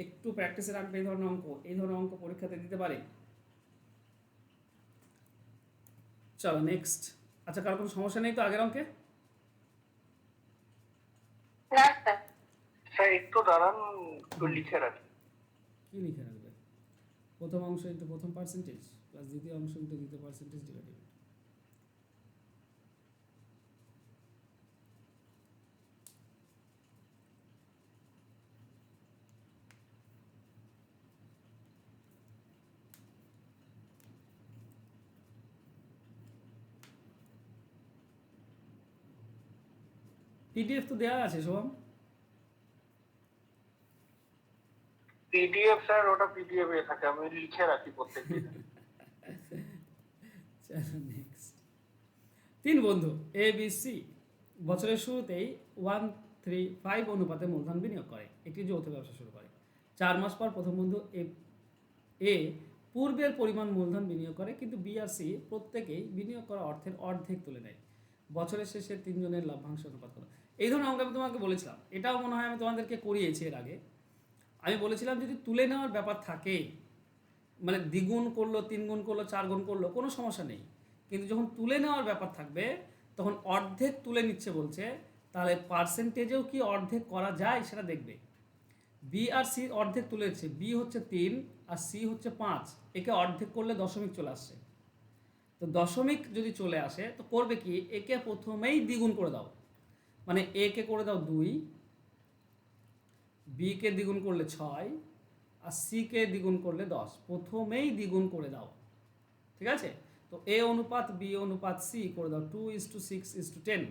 একটু প্র্যাকটিসে রাখবে এই ধরনের অঙ্ক, এই ধরনের অঙ্ক পরীক্ষাতে দিতে পারে। চলো নেক্সট। আচ্ছা কার কোনো সমস্যা নেই তো আগের অঙ্কে? না স্যার। স্যার একটু দাঁড়ান, একটু লিখে রাখি। কি লিখে রাখবে? প্রথম অংশ ইন্টু প্রথম পার্সেন্টেজ প্লাস দ্বিতীয় অংশ ইন্টু দ্বিতীয় পার্সেন্টেজ ডিভাইডেড। পিডিএফ তো দেওয়া আছে শোভাম। পিডিএফ স্যার, ওটা পিডিএফ এ থাকে, আমি লিখে রাখি প্রত্যেকদিন। চলো নেক্সট। 3 বন্ধু এ বি সি বছরের শুরুতেই 1:3:5 অনুপাতে মূলধন বিনিয়োগ করে, একটি যৌথ ব্যবসা শুরু করে। 4 মাস পর প্রথম বন্ধু এ পূর্বের পরিমাণ মূলধন বিনিয়োগ করে, কিন্তু বি আর সি প্রত্যেকেই বিনিয়োগ করা অর্থের অর্ধেক তুলে নেয়। বছরের শেষে 3 জনের লাভ্যাংশ অনুপাত কত? এই ধরনের অঙ্ক আমি তোমাকে বলেছিলাম, এটাও মনে হয় আমি তোমাদেরকে করিয়েছি এর আগে। আমি বলেছিলাম যদি তুলে নেওয়ার ব্যাপার থাকে, মানে দ্বিগুণ করলো 3 গুণ করলো 4 গুণ করলো কোনো সমস্যা নেই, কিন্তু যখন তুলে নেওয়ার ব্যাপার থাকবে তখন অর্ধেক তুলে নিচ্ছে বলছে, তাহলে পার্সেন্টেজেও কি অর্ধেক করা যায় সেটা দেখবে। বি আর সি অর্ধেক তুলেছে, বি হচ্ছে 3 আর সি হচ্ছে 5, একে অর্ধেক করলে দশমিক চলে আসছে। তো দশমিক যদি চলে আসে তো করবে কি, একে প্রথমেই দ্বিগুণ করে দাও, মানে এ কে করে দাও 2, বি কে দ্বিগুণ করলে 6 আর সি কে দ্বিগুণ করলে 10, প্রথমেই দ্বিগুণ করে দাও। ঠিক আছে, তো এ অনুপাত বি অনুপাত সি করে দাও 2:6:10,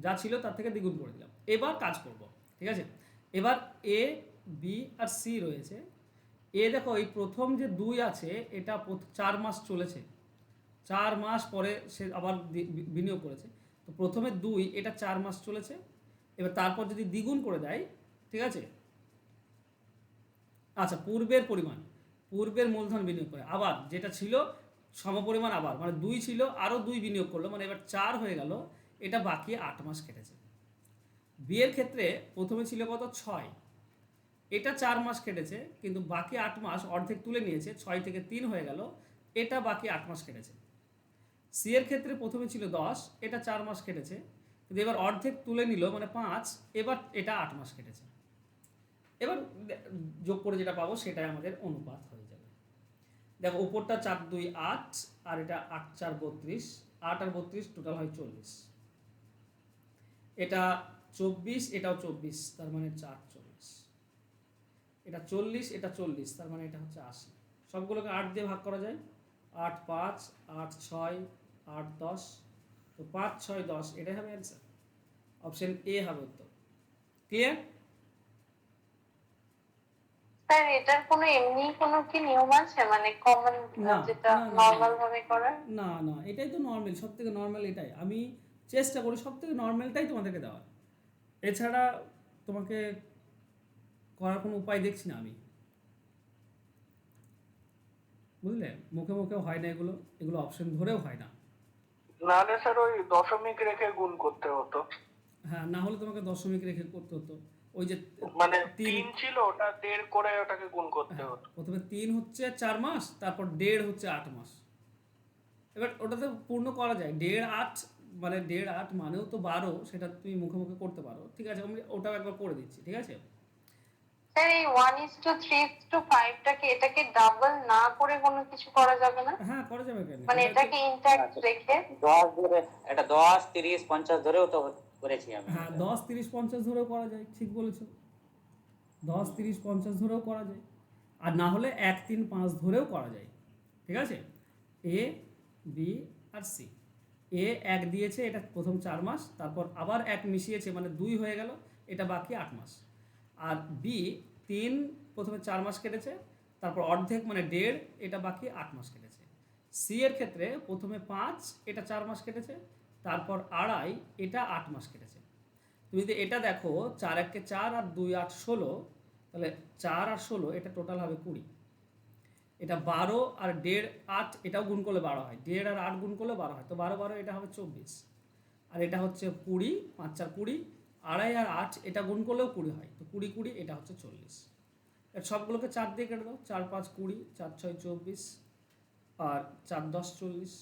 যা ছিল তার থেকে দ্বিগুণ করে দিলাম। এবার কাজ করব, ঠিক আছে। এবার এ বি আর সি রয়েছে, এ দেখো এই প্রথম যে 2 আছে এটা 4 মাস চলেছে, 4 মাস পরে সে আবার বিনিয়োগ করেছে, তো প্রথমে 2 এটা 4 মাস চলেছে, এবার তারপর যদি দ্বিগুণ করে দেয়, ঠিক আছে, আচ্ছা, পূর্বের মূলধন বিনিয়োগ করে আবার যেটা ছিল সমপরিমাণ, আবার মানে 2 ছিল আরও 2 বিনিয়োগ করলো, মানে এবার 4 হয়ে গেল, এটা বাকি 8 মাস কেটেছে। বি এর ক্ষেত্রে প্রথমে ছিল কত 6, এটা 4 মাস কেটেছে, কিন্তু বাকি 8 মাস অর্ধেক তুলে নিয়েছে, 6 থেকে 3 হয়ে গেল, এটা বাকি 8 মাস কেটেছে। সি এর ক্ষেত্রে প্রথমে ছিল 10, এটা 4 মাস কেটেছে, কিন্তু এবার অর্ধেক তুলে নিল মানে 5, এবার এটা 8 মাস কেটেছে। এবার যোগ করে যেটা পাবো সেটাই আমাদের অনুপাত হয়ে যাবে। দেখো উপরটা 4 2 8 আর এটা 8 4 32, 8 আর 32 টোটাল হয় 40, এটা 24, এটাও 24, তার মানে 4 40, এটা 40, এটা 40, তার মানে এটা হচ্ছে 80। সবগুলোকে 8 দিয়ে ভাগ করা যায়, 8 5 8 6 8 10, তো 5 6 10, এটাই হবে অ্যান্সার। অপশন এ হবে উত্তর। ক্লিয়ার? স্যার এটার কোনো এমনি কোনো কি নিয়ম আছে, মানে কমন না, যেটা না, না, নর্মাল ভাবে করার? না না, এটাই তো নর্মাল, সব থেকে নর্মাল এটাই। আমি চেষ্টা করি সব থেকে নর্মালটাই তোমাদেরকে দেওয়ার, এছাড়া তোমাকে করার কোনো উপায় দেখছি না আমি, বুঝলে? মুখে মুখেও হয় না এগুলো, এগুলো অপশন ধরেও হয় না। নাহলে স্যার ওই দশমিক রেখে গুণ করতে হতো। হ্যাঁ, না হলে তোমাকে দশমিক রেখে করতে হতো, ওই যে মানে 3, 3 ছিল, ওটা 1.5 করে ওটাকে গুণ করতে হতো। প্রথমে 3 হচ্ছে 4 মাস, তারপর 1.5 হচ্ছে 8 মাস। এবার ওটাতে পূর্ণ করা যায়, 1.5 8, মানে 1.5 8 মানেও তো 12, সেটা তুমি মুখে মুখে করতে পারো, ঠিক আছে? আমি ওটাও একবার করে দিচ্ছি, ঠিক আছে? স্যার এই 1:3:5টাকে এটাকে ডাবল না করে কোনো কিছু করা যাবে না, হ্যাঁ, করা যাবে কেন? মানে এটাকে ইনট্যাক্ট রেখে? 10 ধরে, এটা 10 30 50 ধরেও তো করেছি আমি। হ্যাঁ, 10 30 50 ধরেও করা যায়, ঠিক বলেছো, 10 30 50 ধরেও করা যায়, আর না হলে 1 3 5 ধরেও করা যায়, ঠিক আছে? এ বি আর সি, এ 1 দিয়েছে, এটা প্রথম 4 মাস, তারপর আবার 1 মিশিয়েছে মানে 2 হয়ে গেল, এটা বাকি 8 মাস। আর বি 3 প্রথমে 4 মাস কেটেছে, তারপর অর্ধেক মানে 1.5, এটা বাকি 8 মাস কেটেছে। সি এর ক্ষেত্রে প্রথমে 5, এটা 4 মাস কেটেছে, তারপর 2.5, এটা 8 মাস কেটেছে। তুমি যদি এটা দেখো 4 1 4 আর 2 8 16, তাহলে 4 আর 16 এটা টোটাল হবে 20, এটা 12 আর 1.5 8, এটাও গুণ করলে 12 হয়, 1.5 আর 8 গুণ করলে 12 হয়, তো 12 12 এটা হবে 24, আর এটা হচ্ছে 20, 5 4 20, 2.5 আর 8 এটা গুণ করলেও 20 হয়, তো 20 20 এটা হচ্ছে 40। এর সবগুলোকে 4 দিয়ে কেটে দাও, 4 5 20, 4 6 24, আর 4 10 40,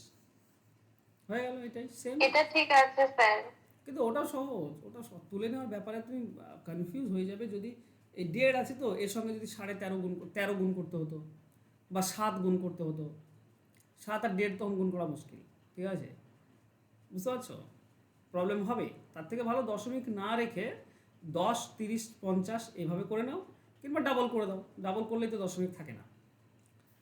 হয়ে গেল, এটাই সেম। এটা ঠিক আছে স্যার। কিন্তু ওটাও সহজ, তুলে নেওয়ার ব্যাপারে তুমি কনফিউজ হয়ে যাবে যদি এই 1.5 আছে, তো এর সঙ্গে যদি 13.5 গুণ করতে হতো, বা 7 গুণ করতে হতো, 7 আর 1.5 তখন গুণ করা মুশকিল, ঠিক আছে? বুঝতে পারছো? প্রবলেম হবে। তার থেকে ভালো দশমিক না রেখে 10 30 50 এভাবে করে নাও, কিংবা ডাবল করে দাও, ডাবল করলেই তো দশমিক থাকে না,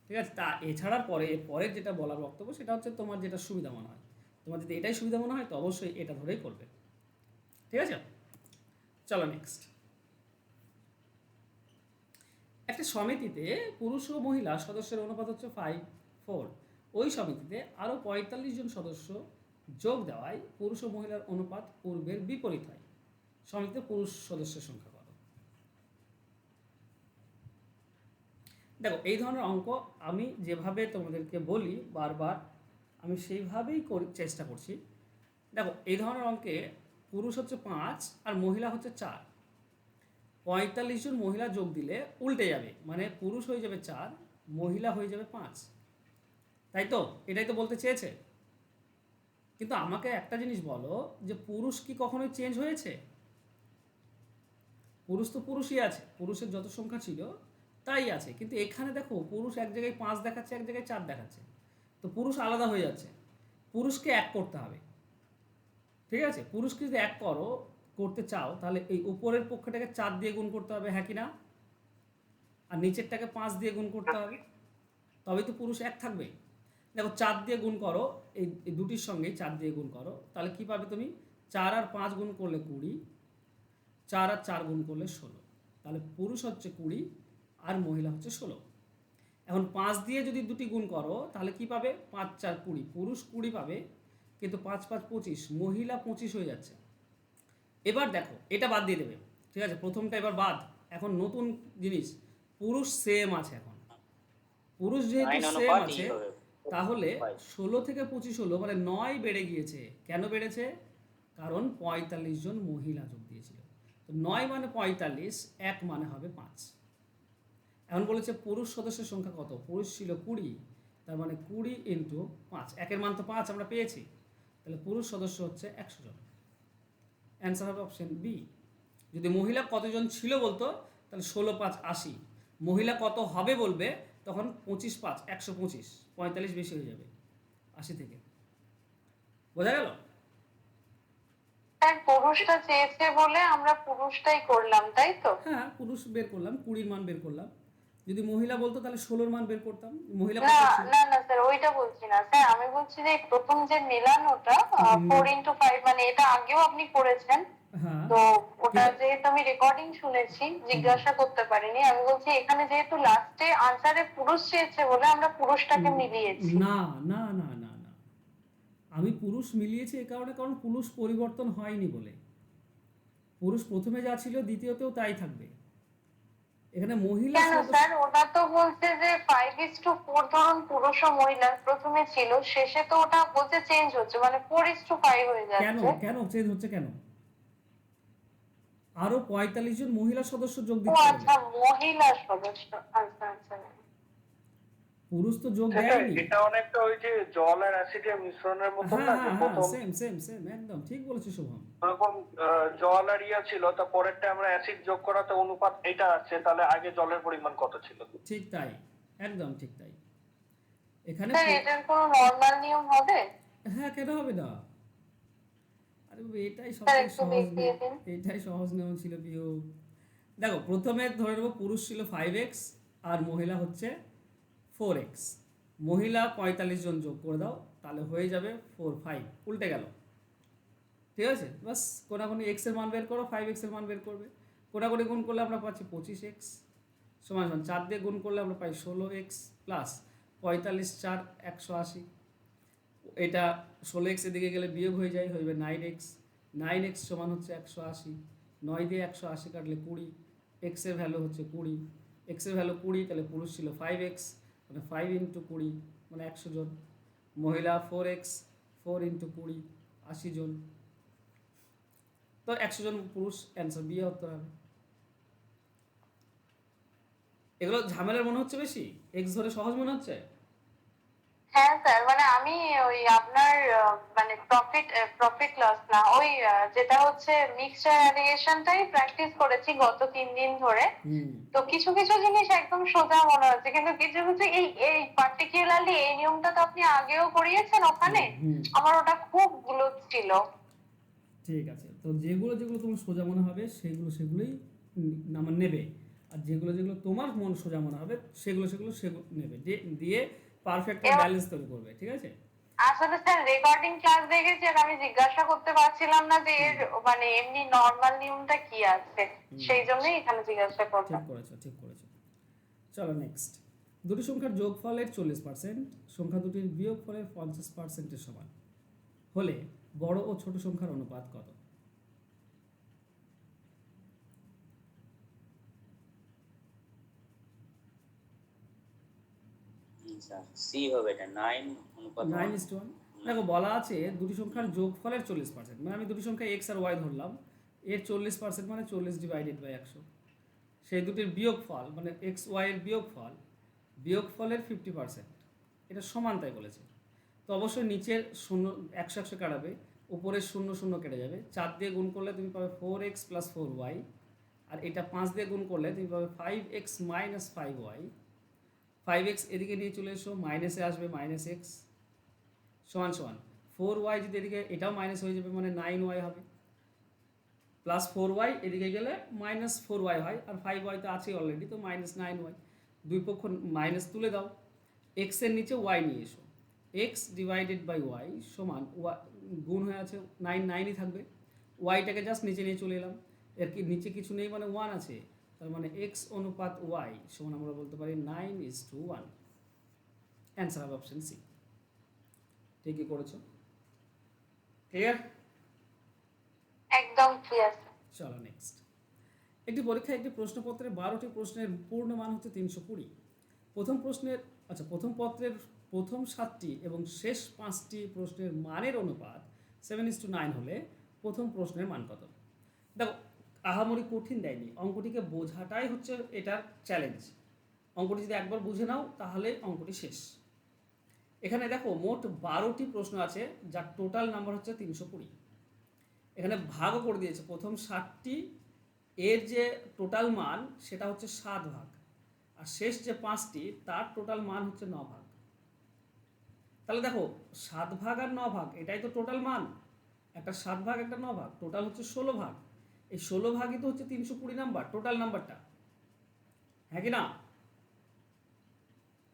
ঠিক আছে? তা এছাড়ার পরের যেটা বলার বক্তব্য সেটা হচ্ছে তোমার যেটা সুবিধা মনে হয়, তোমার যদি এটাই সুবিধা মনে হয় তো অবশ্যই এটা ধরেই করবে, ঠিক আছে? চলো নেক্সট। একটা সমিতিতে পুরুষ ও মহিলা সদস্যের অনুপাত হচ্ছে 5:4, ওই সমিতিতে আরও 45 জন সদস্য যোগ দেওয়ায় পুরুষ ও মহিলার অনুপাত পূর্বের বিপরীত হয়, সমিতিতে পুরুষ সদস্যের সংখ্যা কত? দেখো এই ধরনের অঙ্ক আমি যেভাবে তোমাদেরকে বলি বারবার, আমি সেইভাবেই চেষ্টা করছি। দেখো এই ধরনের অঙ্কে পুরুষ হচ্ছে 5 আর মহিলা হচ্ছে 4, 45 জন মহিলা যোগ দিলে উল্টে যাবে, মানে পুরুষ হয়ে যাবে 4, মহিলা হয়ে যাবে 5, তাই তো? এটাই তো বলতে চেয়েছে। কিন্তু আমাকে একটা জিনিস বলো, যে পুরুষ কি কখনোই চেঞ্জ হয়েছে? পুরুষ তো পুরুষই আছে, পুরুষের যত সংখ্যা ছিল তাই আছে, কিন্তু এখানে দেখো পুরুষ এক জায়গায় 5 দেখাচ্ছে, এক জায়গায় 4 দেখাচ্ছে, তো পুরুষ আলাদা হয়ে যাচ্ছে, পুরুষকে এক করতে হবে, ঠিক আছে? পুরুষকে যদি এক করতে চাও তাহলে এই উপরের পক্ষটাকে 4 দিয়ে গুণ করতে হবে, হ্যাঁ কি না? আর নিচেরটাকে 5 দিয়ে গুণ করতে হবে, তবেই তো পুরুষ এক থাকবে। দেখো 4 দিয়ে গুণ করো, এই দুটির সঙ্গেই 4 দিয়ে গুণ করো, তাহলে কি পাবে তুমি? 4 আর 5 গুণ করলে 20, 4 আর 4 গুণ করলে 16, তাহলে পুরুষ হচ্ছে 20 আর মহিলা হচ্ছে 16। এখন 5 দিয়ে যদি দুটি গুণ করো তাহলে কি পাবে? 5 4 20, পুরুষ 20 পাবে, কিন্তু 5 5 25, মহিলা 25 হয়ে যাচ্ছে। এবার দেখো এটা বাদ দিয়ে দেবে, ঠিক আছে? প্রথমটা এবার বাদ, এখন নতুন জিনিস পুরুষ সেম আছে এখন, পুরুষ যেহেতু 9 সেম অনুপাত আছে, ই হবে। তাহলে 5 16 থেকে 25 হলো, মানে 9 বেড়ে গিয়েছে। কেন বেড়েছে? কারণ 45 জন মহিলা যোগ দিয়েছিল। তো 9 মানে 45, 1 মানে হবে 5। এখন বলেছে পুরুষ সদস্যের সংখ্যা কত? পুরুষ ছিল 20, তার মানে 20 ইন্টু 5, একের মান তো 5 আমরা পেয়েছি, তাহলে পুরুষ সদস্য হচ্ছে 100 জন। অ্যান্সার হবে অপশন বি। যদি মহিলা কতজন ছিল বলতো, তাহলে 16 5 80। মহিলা কত হবে বলবে, তখন 25 5 125, 45 বেশি হয়ে যাবে 80 থেকে। বোঝা গেল? স্যার পুরুষটা চেয়েছে বলে আমরা পুরুষটাই করলাম, তাই তো? হ্যাঁ, পুরুষ বের করলাম, 20 মান বের করলাম। যদি মহিলা বলতো তাহলে 16 মান বের করতাম। মহিলা না কত ছিল? না না স্যার, ওইটা বলছি না স্যার, আমি বলছি যে প্রথম যে মেলানোটা 4x5, মানে এটা আগেও আপনি করেছেন, হ্যাঁ, তো ওটা কিন্তু যেহেতু আমি রেকর্ডিং শুনেছি, জিজ্ঞাসা করতে পারিনি। আমি বলছি এখানে যেহেতু লাস্টে আনসারে পুরুষ চেয়েছে বলে আমরা পুরুষটাকে মিলিয়েছি। না না না না না, আমি পুরুষ মিলিয়েছি এ কারণে, কারণ পুরুষ পরিবর্তন হয়নি বলে। পুরুষ প্রথমে যা ছিল দ্বিতীয়তেও তাই থাকবে। এখানে মহিলা কেন সদস্য স্যার? ওটা তো বলছে যে 5:4, ধরুন পুরুষ ও মহিলা প্রথমে ছিল, শেষে তো ওটা বলছে চেঞ্জ হচ্ছে, মানে 4:5 হয়ে কেন যাচ্ছে। কেন চেঞ্জ হচ্ছে কেন? আরো 45 জন মহিলা সদস্য যোগ ও দিচ্ছে বলে। আচ্ছা, মহিলা সদস্য, আচ্ছা আচ্ছা। পুরুষ তো যোগ সেটা দেয়নি। এটা অনেকটা ওই যে জল আর অ্যাসিডের মিশ্রণের মতন হ্যাঁ না, যে হ্যাঁ হ্যাঁ, প্রথম সেম সেম সেম, একদম ঠিক বলেছো শুভম। ওরকম জল আর ইয়া ছিল, তা পরেরটা আমরা অ্যাসিড যোগ করাতে অনুপাত এটা আছে, তাহলে আগে জলের পরিমাণ কত ছিল? ঠিক তাই, একদম ঠিক তাই। এখানে স্যার এটার কোনো নর্মাল নিয়ম হবে? হ্যাঁ, কেন হবে না? আরে বাবা, এটাই সব স্যার থেকে একটু সহজ দেখিয়ে নিয়ম। দিন। এটাই সহজ নিয়ম ছিল বিয়োগ। দেখো, প্রথমে ধরে নেবো পুরুষ ছিল 5x আর মহিলা হচ্ছে 4x। মহিলা 45 জন যোগ করে দাও, তাহলে হয়ে যাবে 4 5, উল্টে গেল। ঠিক আছে, বাস কোনাকুনি এক্স এর মান বের করো, 5x এর মান বের করবে। কোনাকুনি গুণ করলে আমরা পাচ্ছি 25x, সমান সমান 4 দিয়ে গুণ করলে আমরা পাই 16x প্লাস 45 4 180। এটা 16x এদিকে গেলে বিয়োগ হয়ে যায়, হয়ে যাবে 9x। 9x সমান হচ্ছে 180, 9 দিয়ে 180 কাটলে 20, এক্স এর ভ্যালু হচ্ছে 20, এক্স এর ভ্যালু 20, তাহলে পুরুষ ছিল 5x, মানে 5 ইন্টু 20 মানে 100 জন। মহিলা 4x, 4 ইন্টু 20 80 জন। তো 100 জন পুরুষ, অ্যান্সার বি উত্তর হবে। এগুলো ঝামেলার মনে হচ্ছে বেশি, এক্স ধরে সহজ মনে হচ্ছে? হ্যাঁ স্যার, মানে আমি ওই আপনার মানে প্রফিট লস না, ওই যেটা হচ্ছে মিক্সচার অ্যালিগেশনটাই প্র্যাকটিস করেছি গত 3 দিন ধরে। হুম তো কিছু কিছু জিনিস একদম সোজা মনে হচ্ছে, কিন্তু কিছু কিছু এই এই পার্টিকুলারলি এই নিয়মটা তো আপনি আগেও করিয়েছেন ওখানে, হুম হুম, আমার ওটা খুব গ্লোথ ছিল। ঠিক আছে। তো যেগুলো যেগুলো তোমার সোজা মনে হবে সেগুলোই নাম্বার নেবে, আর যেগুলো যেগুলো তোমার মন সোজা মনে হবে সেগুলো নেবে, দিয়ে পারফেক্ট এবার ব্যালেন্স তৈরি করবে। ঠিক আছে? আসলে স্যার রেকর্ডিং ক্লাস দেখেছি আর আমি জিজ্ঞাসা করতে পারছিলাম না যে এর মানে এমনি নর্মাল নিয়মটা কি আছে, হুম, সেই জন্যই এখানে জিজ্ঞাসা ঠিক করলাম। করেছো ঠিক করেছো। চলো নেক্সট। দুটি সংখ্যার যোগফলের 40%, সংখ্যা দুটির বিয়োগফলের 50%-এর সমান হলে বড় ও ছোট সংখ্যার অনুপাত কত? সি হবে, এটা 9 অনুপাত 9:1। দেখো, বলা আছে দুটি সংখ্যার যোগফলের 40%, মানে আমি দুটি সংখ্যা এক্স আর ওয়াই ধরলাম, এর 40% মানে 40 ডিভাইডেড বাই 100। সেই দুটির বিয়োগফল মানে এক্স ওয়াই এর বিয়োগফলের 50%, এটা সমান তাই বলেছে। তো অবশ্যই নিচের শূন্য 100 কাটাবে, উপরের 0 কেটে যাবে। 4 দিয়ে গুণ করলে তুমি পাবে 4x প্লাস 4y, আর এটা 5 দিয়ে গুণ করলে তুমি পাবে 5x মাইনাস 5y। 5x এদিকে নিয়ে চলে এসো, মাইনাসে আসবে -x সমান সমান 4y, যদি এদিকে এটাও মাইনাস হয়ে যাবে মানে 9y হবে, প্লাস 4y এদিকে গেলে -4y হয়, আর 5y তো আছেই অলরেডি, তো -9y। দুই পক্ষ মাইনাস তুলে দাও, x এর নিচে y নিয়ে এসো, x ডিভাইডেড বাই y সমান গুণ হয়ে আছে 9ই থাকবে, ওয়াইটাকে জাস্ট নিচে নিয়ে চলে এলাম, এর কি নিচে কিছু নেই মানে 1 আছে, তার মানে x অনুপাত y সমান আমরা বলতে পারি 9:1। অ্যান্সার হবে অপশন সি। ঠিকই করেছো। ক্লিয়ার? একদম ক্লিয়ার। চলো নেক্সট। একটি পরীক্ষায় একটি প্রশ্নপত্রে 12টি প্রশ্নের পূর্ণ মান হচ্ছে 320। প্রথম পত্রের প্রথম 7টি এবং শেষ 5টি প্রশ্নের মানের অনুপাত 7:9 হলে প্রথম প্রশ্নের মান কত? দেখো, আহামরি কঠিন দেয়নি, অঙ্কটিকে বোঝাটাই হচ্ছে এটার চ্যালেঞ্জ। অঙ্কটি যদি একবার বুঝে নাও তাহলে অঙ্কটি শেষ। এখানে দেখো মোট 12টি প্রশ্ন আছে, যার টোটাল নাম্বার হচ্ছে 320। এখানে ভাগও করে দিয়েছে, প্রথম 7টি এর যে টোটাল মান সেটা হচ্ছে 7 ভাগ, আর শেষ যে 5টি তার টোটাল মান হচ্ছে 9 ভাগ। তাহলে দেখো 7 ভাগ আর 9 ভাগ এটাই তো টোটাল মান, একটা 7 ভাগ একটা 9 ভাগ, টোটাল হচ্ছে 16 ভাগ। এই 16 ভাগই তো হচ্ছে 320 নাম্বার, টোটাল নাম্বারটা, হ্যাঁ কি না?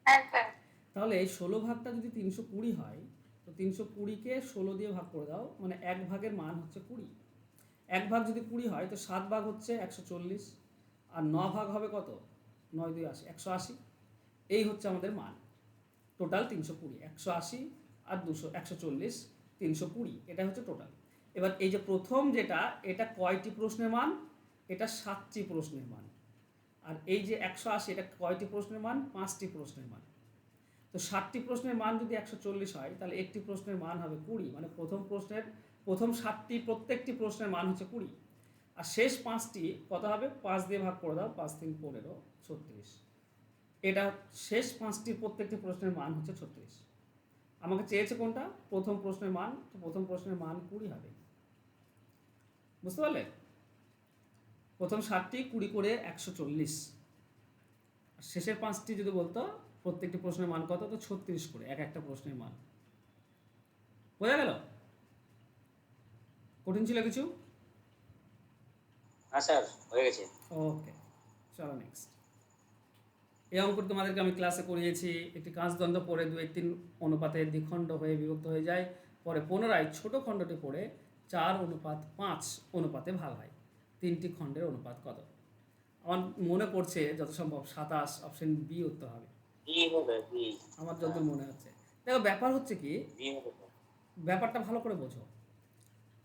হ্যাঁ স্যার। তাহলে এই 16 ভাগটা যদি 320 হয়, তো 320কে 16 দিয়ে ভাগ করে দাও, মানে 1 ভাগের মান হচ্ছে 20। 1 ভাগ যদি 20 হয় তো 7 ভাগ হচ্ছে 140, আর 9 ভাগ হবে কত? 9 2 80, 180। এই হচ্ছে আমাদের মান, টোটাল 320, 180 আর 200, 140, 320, এটা হচ্ছে টোটাল। এবার এই যে প্রথম যেটা, এটা কয়টি প্রশ্নের মান? এটা 7টি প্রশ্নের মান। আর এই যে 180, এটা কয়টি প্রশ্নের মান? 5টি প্রশ্নের মান। তো 7টি প্রশ্নের মান যদি 140 হয়, তাহলে একটি প্রশ্নের মান হবে 20, মানে প্রথম 7টি প্রত্যেকটি প্রশ্নের মান হচ্ছে 20। আর শেষ 5টি কত হবে? 5 দিয়ে ভাগ করে দাও, 5 3 15, 36। এটা শেষ 5টির প্রত্যেকটি প্রশ্নের মান হচ্ছে 36। আমাকে চেয়েছে কোনটা? প্রথম প্রশ্নের মান, তো প্রথম প্রশ্নের মান 20 হবে। বুঝতে পারলে? প্রথম 7টি 20 করে 140, আর শেষের 5টি যদি বলতো প্রত্যেকটি প্রশ্নের মান কত, তো 36 করে এক একটা প্রশ্নের মান। বোঝা গেল? কঠিন ছিল কিছু? হ্যাঁ স্যার, হয়ে গেছে। ওকে, চলো নেক্সট। এই অঙ্কটি তোমাদেরকে আমি ক্লাসে করিয়েছি। একটি কাঁচদণ্ড পড়ে 2:3 অনুপাতে দ্বিখণ্ড হয়ে বিভক্ত হয়ে যায়, পরে পুনরায় ছোট খণ্ডটি পড়ে 4:5 অনুপাতে ভাগ হয়। 3টি খণ্ডের অনুপাত কত? আমার মনে পড়ছে যত সম্ভব 27, অপশন বি উত্তর হবে, বি হবে, বি। আমার যতদূর মনে হচ্ছে। দেখো ব্যাপার হচ্ছে কি, বি হবে। ব্যাপারটা ভালো করে বোঝো।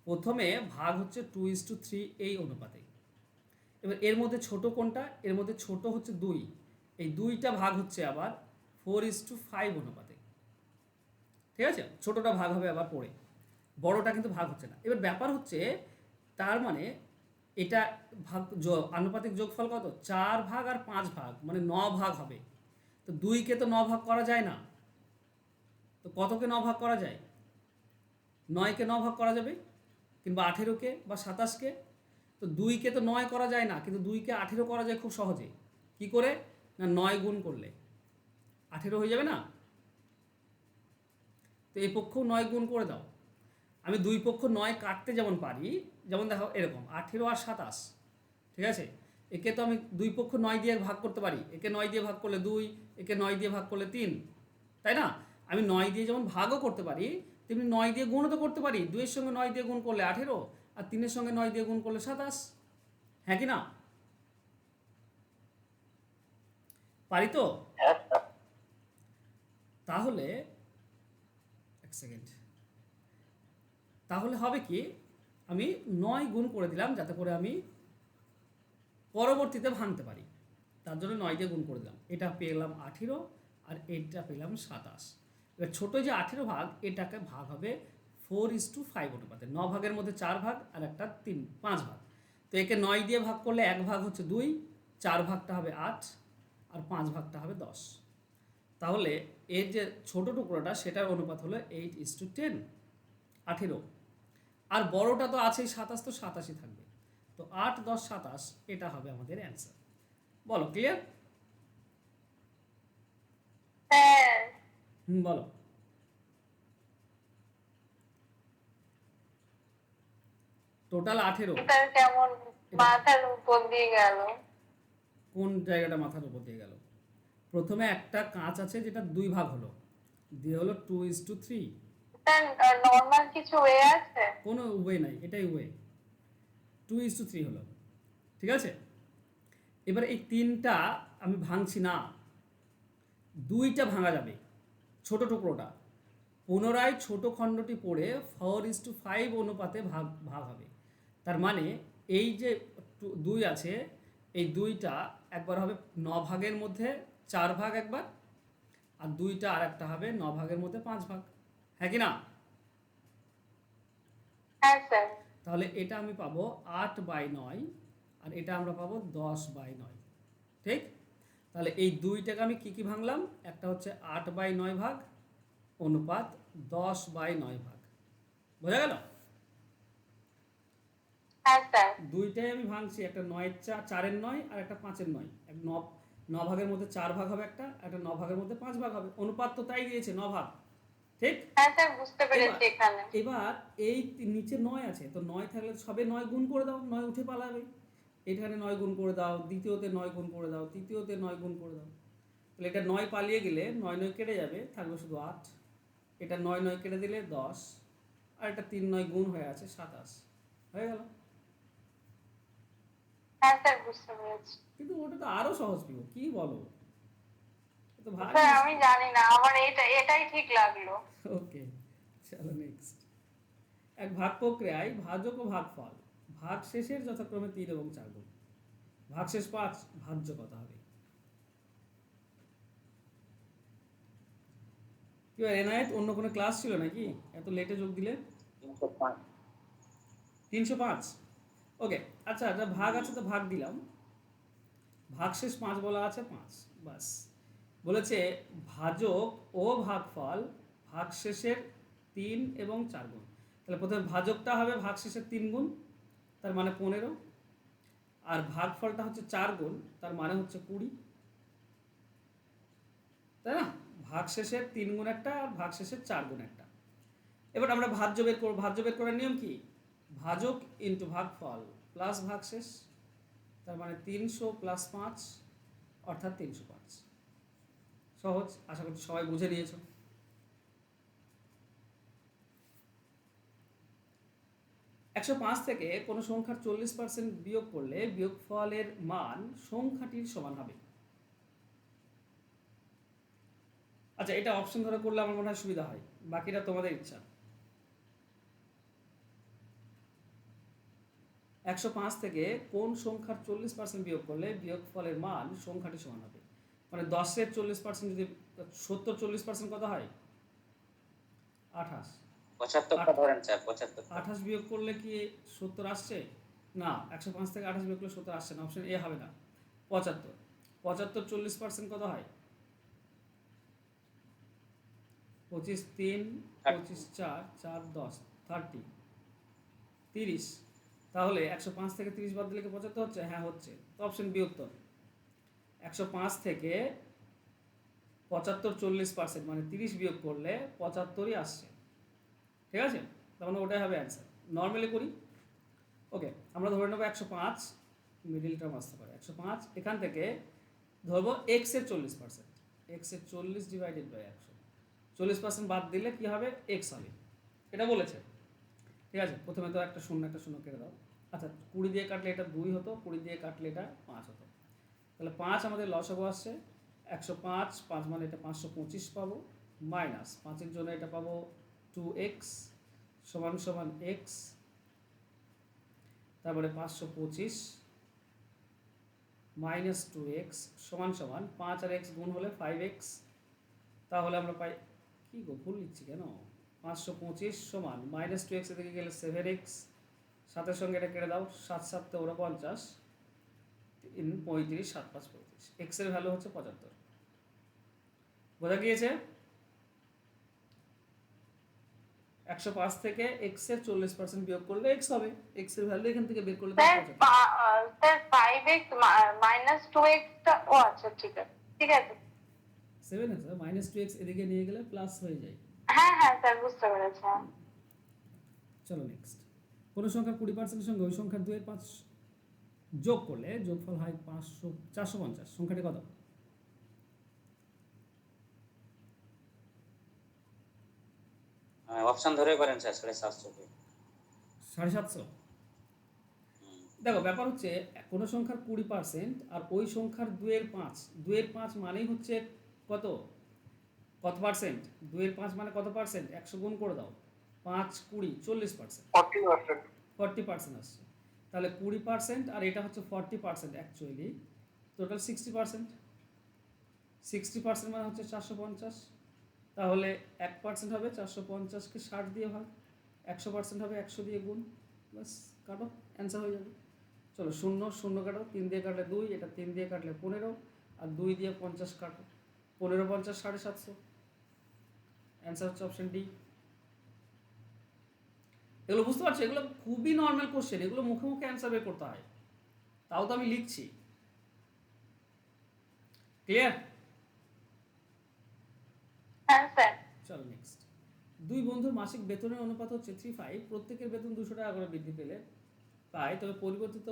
প্রথমে ভাগ হচ্ছে 2:3 এই অনুপাতে। এবার এর মধ্যে ছোট কোনটা? এর মধ্যে ছোট হচ্ছে 2। এই 2টা ভাগ হচ্ছে আবার 4:5 অনুপাতে। ঠিক আছে, ছোটটা ভাগ হবে আবার পড়ে, বড়টা কিন্তু ভাগ হচ্ছে না। এবার ব্যাপার হচ্ছে, তার মানে এটা আনুপাতিক যোগফল কত? 4 ভাগ আর 5 ভাগ, মানে 9 ভাগ হবে। তো 2কে তো 9 ভাগ করা যায় না, তো কতকে 9 ভাগ করা যায়? 9কে 9 ভাগ করা যাবে, কিংবা 18কে বা 27কে। তো 2কে তো 9 করা যায় না, কিন্তু 2কে 18 করা যায় খুব সহজে। কি করে? না 9 গুণ করলে 18 হয়ে যাবে না? তো এই পক্ষও 9 গুণ করে দাও। আমি দুই পক্ষ 9 কাটতে যেমন পারি, যেমন দেখো এরকম 18 আর 27, ঠিক আছে? একে তো আমি দুই পক্ষ 9 দিয়ে ভাগ করতে পারি, একে 9 দিয়ে ভাগ করলে 2, একে 9 দিয়ে ভাগ করলে 3, তাই না? আমি 9 দিয়ে যেমন ভাগও করতে পারি, তেমনি 9 দিয়ে গুণও তো করতে পারি। 2 এর সঙ্গে 9 দিয়ে গুণ করলে 18, আর 3 এর সঙ্গে 9 দিয়ে গুণ করলে 27, হ্যাঁ কি না? পারি তো? তাহলে এক সেকেন্ড, তাহলে হবে কি, আমি 9 গুণ করে দিলাম যাতে করে আমি পরবর্তীতে ভাঙতে পারি, তার জন্য 9 দিয়ে গুণ করে দিলাম। এটা পেলাম 18, আর এটা পেলাম 27। এবার ছোটো যে 18 ভাগ, এটাকে ভাগ হবে 4:5 অনুপাতে। 9 ভাগের মধ্যে 4 ভাগ আর একটা 5 ভাগ। তো একে 9 দিয়ে ভাগ করলে 1 ভাগ হচ্ছে 2, 4 ভাগটা হবে 8, আর 5 ভাগটা হবে 10। তাহলে এর যে ছোট টুকরোটা সেটার অনুপাত হলো 8:10, 18। আর বড়টা তো আছেই 27, তো 87 থাকবে। তো 8 10 27, এটা হবে আমাদের অ্যান্সার। বলো, ক্লিয়ার? হ্যাঁ বলো। টোটাল 18। স্যার, কেমন মাথার উপর দিয়ে গেল। কোন জায়গাটা মাথার উপর দিয়ে গেল? প্রথমে একটা কাঁচ আছে যেটা 2 ভাগ হলো, দিয়ে হলো 2:3। স্যার, নর্মাল কিছু ওয়ে আছে? কোনো ওয়ে নাই, এটাই ওয়ে। 2:3 হলো, ঠিক আছে? এবার এই 3টা আমি ভাঙছি না, 2টা ভাঙা যাবে, ছোট টুকরোটা। পুনরায় ছোট খণ্ডটি পড়ে 4:5 অনুপাতে ভাগ হবে। তার মানে এই যে 2 আছে, এই দুইটা একবার হবে 9 ভাগের মধ্যে 4 ভাগ একবার, আর দুইটা আর একটা হবে 9 ভাগের মধ্যে 5 ভাগ, হ্যাঁ কি না? হ্যাঁ স্যার। তাহলে এটা আমি পাবো 8/9, আর এটা আমরা পাবো 10/9, ঠিক? তাহলে এই দুইটাকে আমি কি ভাঙলাম, একটা হচ্ছে 8/9 ভাগ অনুপাত 10/9 ভাগ, বোঝা গেল? হ্যাঁ স্যার। দুইটাই আমি ভাঙছি, একটা 4-এর 9 আর একটা 5-এর 9, এক 9 ভাগের মধ্যে 4 ভাগ হবে, একটা 9 ভাগের মধ্যে 5 ভাগ হবে, অনুপাত তো তাই দিয়েছে 9 ভাগ, ঠিক? হ্যাঁ স্যার, বুঝতে পেরেছি। এখানে এবার এই নিচে 9 আছে, তো 9 থাকলে সবে 9 গুণ করে দাও, 9 উঠে পালাবে। এখানে 9 গুণ করে দাও, দ্বিতীয়তে 9 গুণ করে দাও, তৃতীয়তে 9 গুণ করে দাও। তাহলে এটা 9 পালিয়ে গেলে 9 9 কেটে যাবে, থাকবে শুধু 8। এটা 9 9 কেটে দিলে 10, আর এটা 3 9 গুণ হয়ে আছে 27, হয়ে গেল। হ্যাঁ স্যার, বুঝতে পেরেছি। কিন্তু ওটা তো আরো সহজ পিও, কি বলো? এ তো ভারী। স্যার আমি জানি না, আমার এটাই ঠিক লাগলো। ওকে, চলো নেক্সট। এক ভাগ প্রক্রিয়ায় ভাজক ও ভাগফল ভাগ শেষের যথাক্রমে 3 এবং 4 গুণ, ভাগশেষ 5, ভাজ্য কত হবে? কি এনায়েত, অন্য কোনো ক্লাস ছিল নাকি এত লেটে যোগ দিলে? 305। ওকে, আচ্ছা, এটা ভাগ আছে তো ভাগ দিলাম, ভাগশেষ 5 বলা আছে, 5 বাস। বলেছে ভাজক ও ভাগফল ভাগশেষের 3 এবং 4 গুণ। তাহলে প্রথমে ভাজকটা হবে ভাগশেষের 3 গুণ, তার মানে 15, আর ভাগফলটা হচ্ছে 4 গুণ, তার মানে হচ্ছে 20, তাই না? ভাগশেষের 3 গুণ একটা আর ভাগশেষের 4 গুণ একটা। এবার আমরা ভাজ্য বের করব। ভাজ্য বের করার নিয়ম কি? ভাজক ইন্টু ভাগফল প্লাস ভাগশেষ, তার মানে 300 প্লাস 5 অর্থাৎ 305। সহজ, আশা করছি সবাই বুঝে নিয়েছ। একশো 5 থেকে কোনো সংখ্যার 40% বিয়োগ করলে বিয়োগফলের মান সংখ্যাটির সমান হবে। আচ্ছা, এটা অপশন ধরে করলে আমার মনে হয় সুবিধা হয়, বাকিটা তোমাদের ইচ্ছা। 105 থেকে কোন সংখ্যার 40% বিয়োগ করলে বিয়োগফলের মান সংখ্যাটি সমান হবে? মানে 10-এর 40% যদি 70 40% কত হয়? 28। 75 ধরেন স্যার, 75। 28 বিয়োগ করলে কি 70 আসছে? না, 105 থেকে 28 বিয়োগ করলে 70 আসছে না, অপশন এ হবে না। 75 40% কত হয়? 25 3 25 4 4 10 30 30। তাহলে 105 থেকে 30 বাদ দিলে কি 75 হচ্ছে? হ্যাঁ হচ্ছে, তো অপশন বি উত্তর। 105 থেকে 75 40% মানে 30 বিয়োগ করলে 75ই আসছে, ঠিক আছে? তার মানে ওটাই হবে অ্যান্সার। নর্মালি করি, ওকে, আমরা ধরে নেবো 105 মিডিল টার্ম আসতে পারে 105, এখান থেকে ধরবো এক্স এর 40%, এক্স এর 40 ডিভাইডেড বাই 100, 40% বাদ দিলে কি হবে? এক্স হবে, এটা বলেছে, ঠিক আছে? প্রথমে তো একটা শূন্য কেটে দাও। আচ্ছা, 20 দিয়ে কাটলে এটা 2 হতো, 20 দিয়ে কাটলে এটা 5 হতো, তাহলে 5 আমাদের লসাগু আসছে। 105 5 মানে এটা 525 পাবো, মাইনাস 5-এর জন্য এটা পাবো 2x সমান সমান x, তারপরে 525 মাইনাস 2x সমান সমান 5 আর x গুণ হলে 5x। তাহলে আমরা পাই, কি গো ভুল লিখছি কেন? 525 সমান মাইনাস 2x এদিকে গেলে 7x, 7-এর সঙ্গে এটা কেটে দাও, 7 7 তে ওরা 50, 3 35 7 5 35, x এর ভ্যালু হচ্ছে 75। বোঝা গিয়েছে? 105 থেকে x এর 40% বিয়োগ করলে x হবে, x এর ভ্যালু এখান থেকে বের করলে স্যার 5x মাইনাস 2x টা, ও আচ্ছা ঠিক আছে, ঠিক আছে। 7x মাইনাস 2x এদিকে নিয়ে গেলে প্লাস হয়ে যায়। হ্যাঁ হ্যাঁ স্যার, বুঝতে পেরেছি। চলো নেক্সট। কোন সংখ্যার 20% এর সঙ্গে ওই সংখ্যার 2 এর 5 যোগ করলে যোগফল হয় 450, সংখ্যাটি কত? অপশন ধরে করেন স্যার, 750। 750। দেখো, ব্যাপার হচ্ছে কোনো সংখ্যার 20% আর ওই সংখ্যার 2 এর 5, 2 এর 5 মানেই হচ্ছে কত পার্সেন্ট? 2 এর 5 মানে কত পার্সেন্ট? 100 গুণ করে দাও, 5 20 40%, 40%। 40% আসছে। তাহলে 20% আর এটা হচ্ছে 40% অ্যাকচুয়ালি, টোটাল 60%। 60% মানে হচ্ছে 450, তাহলে 1% হবে 450কে 60 দিয়ে ভাগ, 100% হবে 100 দিয়ে গুণ, বাস কাটো, অ্যান্সার হয়ে যাবে। চলো 0 0 কাটো, 3 দিয়ে কাটলে 2, এটা 3 দিয়ে কাটলে 15, আর 2 দিয়ে 50 কাটো, 15 50 750, অ্যান্সার হচ্ছে অপশন ডি। এগুলো বুঝতে পারছো, এগুলো খুবই নর্মাল কোশ্চেন, এগুলো মুখে মুখে অ্যান্সার বের করতে হয়, তাও তো আমি লিখছি। ক্লিয়ার? হ্যাঁ স্যার। চলো নেক্সট। দুই বন্ধুর মাসিক বেতনের অনুপাত হচ্ছে 3:5, প্রত্যেকের বেতন 200 টাকা করে বৃদ্ধি পেলে পায়, তবে পরিবর্তিত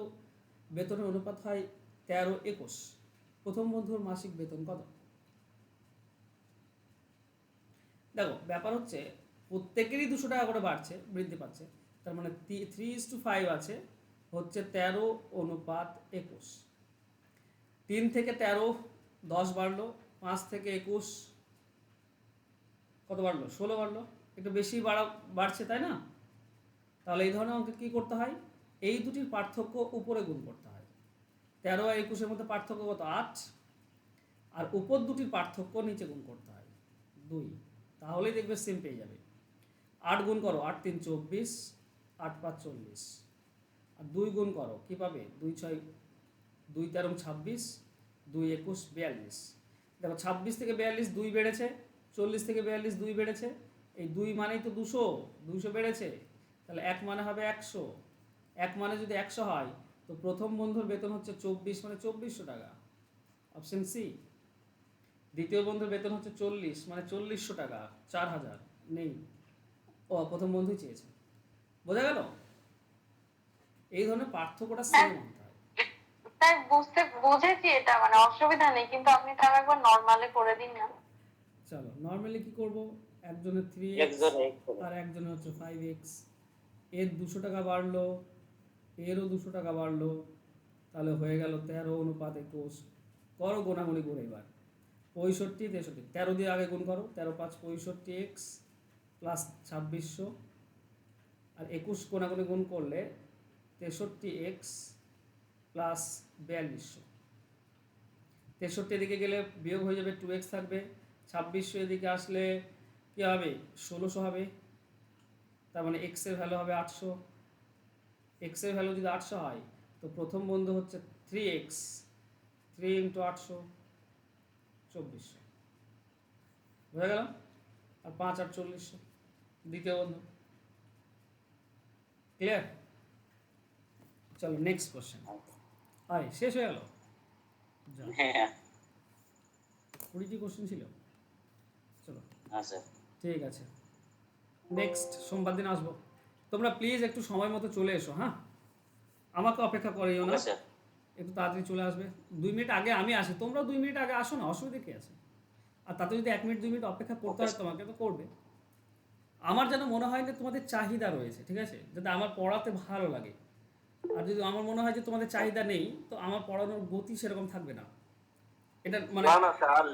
বেতনের অনুপাত হয় 13:21। প্রথম বন্ধুর মাসিক বেতন কত? দেখো ব্যাপার হচ্ছে প্রত্যেকেরই 200 টাকা করে বাড়ছে, বৃদ্ধি পাচ্ছে, তার মানে 3:5 আছে, হচ্ছে 13:21। 3 থেকে 13 10 বাড়লো, 5 থেকে 21 কত বাড়লো? 16 বাড়লো, একটু বেশি বাড়ছে তাই না? তাহলে এই ধরনের অঙ্কে কী করতে হয়? এই দুটির পার্থক্য উপরে গুণ করতে হয়। 13 আর 21-এর মধ্যে পার্থক্য কত? 8, আর উপর দুটির পার্থক্য নিচে গুণ করতে হয় 2, তাহলেই দেখবে সেম পেয়ে যাবে। 8 গুণ করো, 8 3 24, 8 5 40, আর 2 গুণ করো, কী পাবে? 2 6 2 13 26, 2 21 42। দেখো 26 থেকে 42 2 বেড়েছে, 40 থেকে 42 2 বেড়েছে, এই 2 মানেই তো 200 বেড়েছে, তাহলে 1 মানে হবে 100। 1 মানে যদি 100 হয়, তো প্রথম বন্ধুর বেতন হচ্ছে 24, মানে 2400 টাকা, অপশন সি। দ্বিতীয় বন্ধুর বেতন হচ্ছে 40, মানে 4000 টাকা, 4000 নেই, ও প্রথম বন্ধুই চেয়েছে। বোঝা গেল? এই ধরনের পার্থক্যটা সেম আনতে হয়। স্যার বুঝেছি এটা, মানে অসুবিধা নেই, কিন্তু আপনি তাও একবার নরমালে করে দিন না। চলো নর্মালি কি করব, একজনের 3x একজনে আর একজনের হচ্ছে 5x, এর 200 টাকা বাড়লো, এরও 200 টাকা বাড়লো, তাহলে হয়ে গেল 13:21। করো গোনাগুনি করে এবার, 65 63, 13 দিয়ে আগে গুণ করো, 13 5 65x প্লাস 2600, আর 21 গোনাগুনি গুণ করলে 63x প্লাস 4200। 63 এদিকে গেলে বিয়োগ হয়ে যাবে, 2x থাকবে, 2600 এদিকে আসলে কী হবে? 1600 হবে, তার মানে x এর ভ্যালু হবে 800। x এর ভ্যালু যদি 800 হয়, তো প্রথম বন্ধু হচ্ছে 3x, 3 × 800 2400, বোঝা গেল? আর 5 আর 4000 দ্বিতীয় বন্ধু। ক্লিয়ার? চলো নেক্সট কোশ্চেন। আরে শেষ হয়ে গেল? হ্যাঁ 20টি কোশ্চেন ছিল। চলো আচ্ছা ঠিক আছে, নেক্সট সোমবার দিন আসবো। তোমরা প্লিজ একটু সময় মতো চলে এসো, হ্যাঁ? আমাকে অপেক্ষা করিও না, আচ্ছা একটু তাড়াতাড়ি চলে আসবে। 2 মিনিট আগে আমি আসি, তোমরা 2 মিনিট আগে আসো না, অসুবিধা কী আছে? আর তাতে যদি 1 মিনিট 2 মিনিট অপেক্ষা করতে হয় তোমাকে, তো করবে। আমার যেন মনে হয় যে তোমাদের চাহিদা রয়েছে, ঠিক আছে, যাতে আমার পড়াতে ভালো লাগে। আর যদি আমার মনে হয় যে তোমাদের চাহিদা নেই, তো আমার পড়ানোর গতি সেরকম থাকবে না। এটা মানে না না স্যার